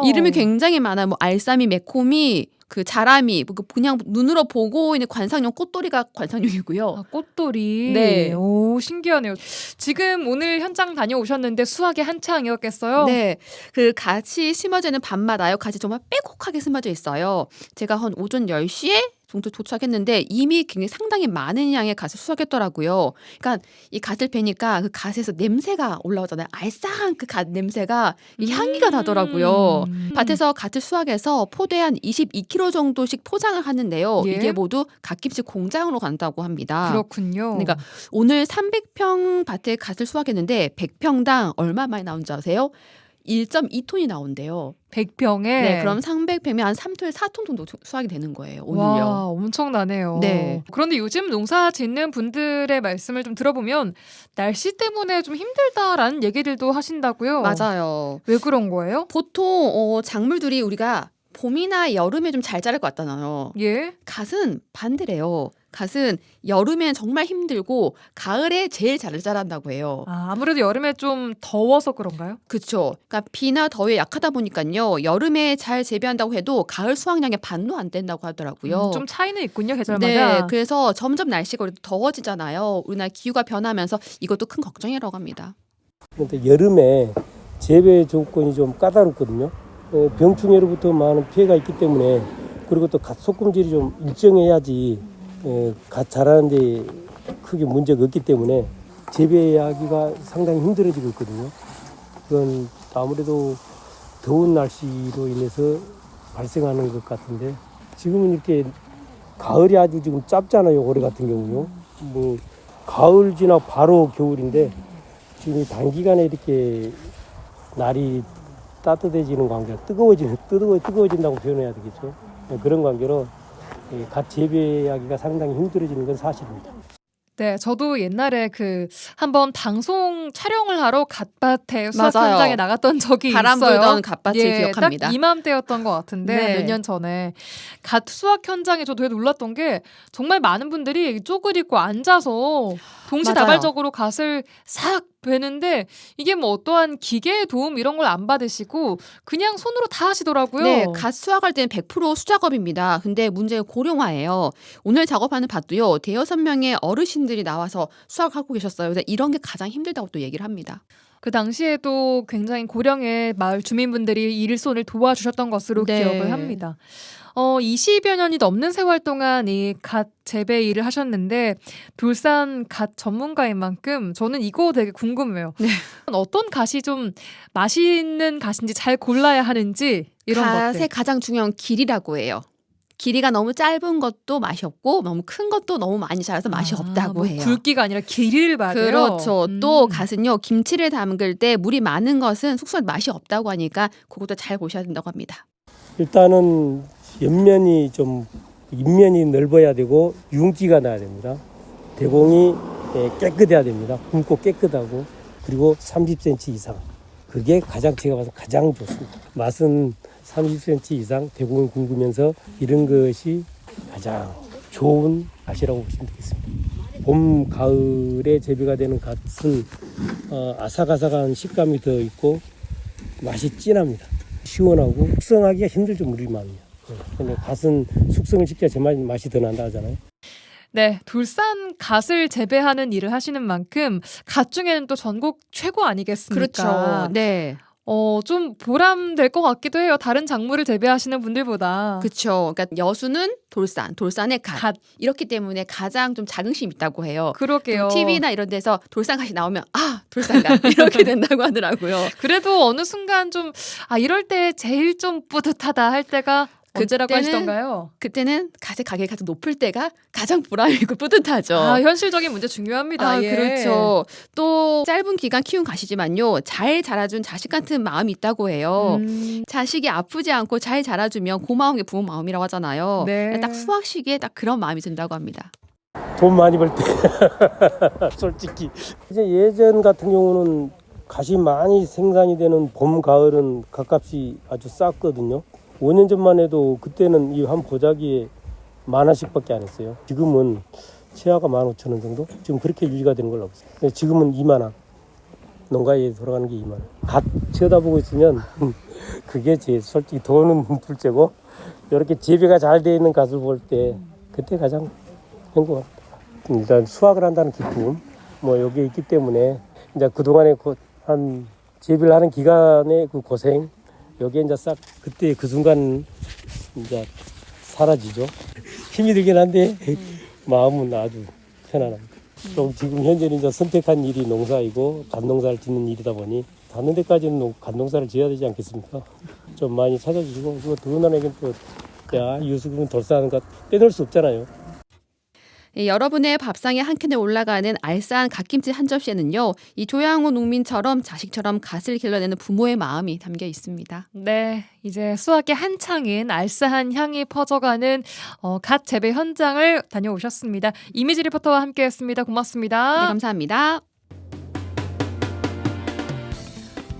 Speaker 7: 이름이 굉장히 많아요. 뭐 알싸미, 매코미, 그 자라미, 뭐 그냥 눈으로 보고 있는 관상용 꽃돌이가 관상용이고요.
Speaker 1: 꽃돌이.
Speaker 7: 네.
Speaker 1: 오, 신기하네요. 지금 오늘 현장 다녀오셨는데 수확이 한창이었겠어요?
Speaker 7: 네, 그 갓이 심어지는 밤마다요. 갓이 정말 빼곡하게 심어져 있어요. 제가 한 오전 10시에 정도 도착했는데 이미 굉장히 상당히 많은 양의 갓을 수확했더라고요. 그러니까 이 갓을 베니까 그 갓에서 냄새가 올라오잖아요. 알싸한 그 갓 냄새가 이 향기가 나더라고요. 밭에서 갓을 수확해서 포대에 한 22kg 정도씩 포장을 하는데요.
Speaker 1: 예?
Speaker 7: 이게 모두 갓김치 공장으로 간다고 합니다.
Speaker 1: 그렇군요.
Speaker 7: 그러니까 오늘 300평 밭에 갓을 수확했는데 100평당 얼마 많이 나온 줄 아세요? 1.2톤이 나온대요.
Speaker 1: 100평에?
Speaker 7: 네, 그럼 300평이면 한 3톤에서 4톤 정도 수확이 되는 거예요. 오늘요.
Speaker 1: 와, 엄청나네요.
Speaker 7: 네.
Speaker 1: 그런데 요즘 농사 짓는 분들의 말씀을 좀 들어보면 날씨 때문에 좀 힘들다라는 얘기들도 하신다고요?
Speaker 7: 맞아요.
Speaker 1: 왜 그런 거예요?
Speaker 7: 보통 작물들이 우리가 봄이나 여름에 좀 잘 자랄 것 같잖아요.
Speaker 1: 예?
Speaker 7: 갓은 반대래요. 갓은 여름엔 정말 힘들고 가을에 제일 잘 자란다고 해요.
Speaker 1: 아무래도 여름에 좀 더워서 그런가요?
Speaker 7: 그렇죠. 그러니까 비나 더위에 약하다 보니까요. 여름에 잘 재배한다고 해도 가을 수확량의 반도 안 된다고 하더라고요.
Speaker 1: 좀 차이는 있군요, 계절마다.
Speaker 7: 네, 그래서 점점 날씨가 그래도 더워지잖아요. 우리나라 기후가 변하면서 이것도 큰 걱정이라고 합니다.
Speaker 8: 그런데 여름에 재배 조건이 좀 까다롭거든요. 병충해로부터 많은 피해가 있기 때문에 그리고 또 갓 소금질이 좀 일정해야지 갓 자라는데 크게 문제가 없기 때문에 재배하기가 상당히 힘들어지고 있거든요. 그건 아무래도 더운 날씨로 인해서 발생하는 것 같은데 지금은 이렇게 가을이 아주 지금 짧잖아요. 올해 같은 경우요. 뭐 가을 지나 바로 겨울인데 지금 이 단기간에 이렇게 날이 따뜻해지는 관계로 뜨거워진다고 표현해야 되겠죠. 그런 관계로 갓 재배하기가 상당히 힘들어지는 건 사실입니다.
Speaker 1: 네, 저도 옛날에 한번 방송 촬영을 하러 갓밭에 수확
Speaker 7: 맞아요.
Speaker 1: 현장에 나갔던 적이
Speaker 7: 바람
Speaker 1: 있어요.
Speaker 7: 불던 갓밭을
Speaker 1: 예,
Speaker 7: 기억합니다.
Speaker 1: 딱 이맘때였던 것 같은데
Speaker 7: 네.
Speaker 1: 몇 년 전에 갓 수확 현장에 저 되게 놀랐던 게 정말 많은 분들이 쪼그리 입고 앉아서 동시다발적으로 갓을 싹 베는데 이게 뭐 어떠한 기계의 도움 이런 걸 안 받으시고 그냥 손으로 다 하시더라고요.
Speaker 7: 네, 갓 수확할 때는 100% 수작업입니다. 근데 문제는 고령화예요. 오늘 작업하는 밭도요. 대여섯 명의 어르신들이 나와서 수확하고 계셨어요. 근데 이런 게 가장 힘들다고 또 얘기를 합니다.
Speaker 1: 그 당시에도 굉장히 고령의 마을 주민분들이 일손을 도와주셨던 것으로
Speaker 7: 네.
Speaker 1: 기억을 합니다. 20여 년이 넘는 세월 동안 이 갓 재배 일을 하셨는데 돌산 갓 전문가인 만큼 저는 이거 되게 궁금해요.
Speaker 7: 네.
Speaker 1: 어떤 갓이 좀 맛있는 갓인지 잘 골라야 하는지 이런
Speaker 7: 갓의
Speaker 1: 것들.
Speaker 7: 가장 중요한 길이라고 해요. 길이가 너무 짧은 것도 맛이 없고 너무 큰 것도 너무 많이 자라서 맛이 없다고
Speaker 1: 뭐
Speaker 7: 해요.
Speaker 1: 굵기가 아니라 길이를 봐야 돼요.
Speaker 7: 그렇죠. 또 갓은요. 김치를 담글 때 물이 많은 것은 숙성 맛이 없다고 하니까 그것도 잘 보셔야 된다고 합니다.
Speaker 8: 일단은 옆면이 좀 윗면이 넓어야 되고 윤기가 나야 됩니다. 대공이 깨끗해야 됩니다. 굵고 깨끗하고 그리고 30cm 이상. 그게 제가 봐서 가장 좋습니다. 맛은 30cm 이상 대공이 굵으면서 이런 것이 가장 좋은 맛이라고 보시면 되겠습니다. 봄, 가을에 재배가 되는 갓은 아삭아삭한 식감이 더 있고 맛이 진합니다. 시원하고 숙성하기가 힘들죠, 물이 많으면. 근데 갓은 숙성을 시켜야 제맛 맛이 더 난다 하잖아요.
Speaker 1: 네, 돌산 갓을 재배하는 일을 하시는 만큼 갓 중에는 또 전국 최고 아니겠습니까?
Speaker 7: 그렇죠. 네.
Speaker 1: 좀 보람될 것 같기도 해요. 다른 작물을 재배하시는 분들보다.
Speaker 7: 그렇죠. 그러니까 여수는 돌산의 갓. 이렇기 때문에 가장 좀 자긍심 있다고 해요.
Speaker 1: 그러게요.
Speaker 7: TV나 이런 데서 돌산갓이 나오면 돌산갓 이렇게 된다고 하더라고요.
Speaker 1: 그래도 어느 순간 좀 이럴 때 제일 좀 뿌듯하다 할 때가 언제라고 하시던가요?
Speaker 7: 그때는 갓의 가격이 가장 높을 때가 가장 보람이고 뿌듯하죠.
Speaker 1: 현실적인 문제 중요합니다. 예.
Speaker 7: 그렇죠. 또 짧은 기간 키운 갓이지만요. 잘 자라준 자식 같은 마음이 있다고 해요. 자식이 아프지 않고 잘 자라주면 고마운 게 부모 마음이라고 하잖아요.
Speaker 1: 네.
Speaker 7: 딱 수확 시기에 딱 그런 마음이 든다고 합니다.
Speaker 8: 돈 많이 벌 때 솔직히 이제 예전 같은 경우는 갓이 많이 생산이 되는 봄, 가을은 갓값이 아주 쌌거든요. 5년 전만 해도 그때는 이 한 보자기에 10,000원씩밖에 안 했어요. 지금은 최하가 15,000원 정도? 지금 그렇게 유지가 되는 걸로 알고 있어요. 지금은 2만 원. 농가에 돌아가는 게 2만 원. 갓 쳐다보고 있으면 그게 제일 솔직히 돈은 둘째고 이렇게 재배가 잘 돼 있는 갓을 볼 때 그때 가장 행복합니다. 일단 수확을 한다는 기쁨 뭐 여기에 있기 때문에 이제 그동안에 한 재배를 하는 기간의 그 고생 여기에 이제 싹 그때 그 순간 이제 사라지죠. 힘이 들긴 한데 마음은 아주 편안합니다. 좀 지금 현재는 이제 선택한 일이 농사이고 갓농사를 짓는 일이다 보니 닿는 데까지는 갓농사를 지어야 되지 않겠습니까? 좀 많이 찾아주시고 그리고 누구나에게 또 야, 이웃은 돌사하는 것 빼놓을 수 없잖아요.
Speaker 7: 예, 여러분의 밥상에 한 캔에 올라가는 알싸한 갓김치 한 접시에는요. 이 조양호 농민처럼 자식처럼 갓을 길러내는 부모의 마음이 담겨 있습니다.
Speaker 1: 네, 이제 수확이 한창인 알싸한 향이 퍼져가는 갓 재배 현장을 다녀오셨습니다. 이미지 리포터와 함께했습니다. 고맙습니다.
Speaker 7: 네, 감사합니다.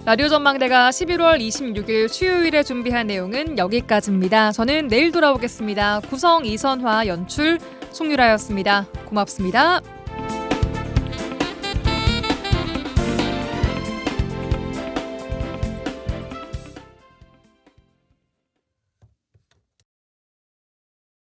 Speaker 1: 라디오 전망대가 11월 26일 수요일에 준비한 내용은 여기까지입니다. 저는 내일 돌아오겠습니다. 구성 이선화, 연출 송유라였습니다. 고맙습니다.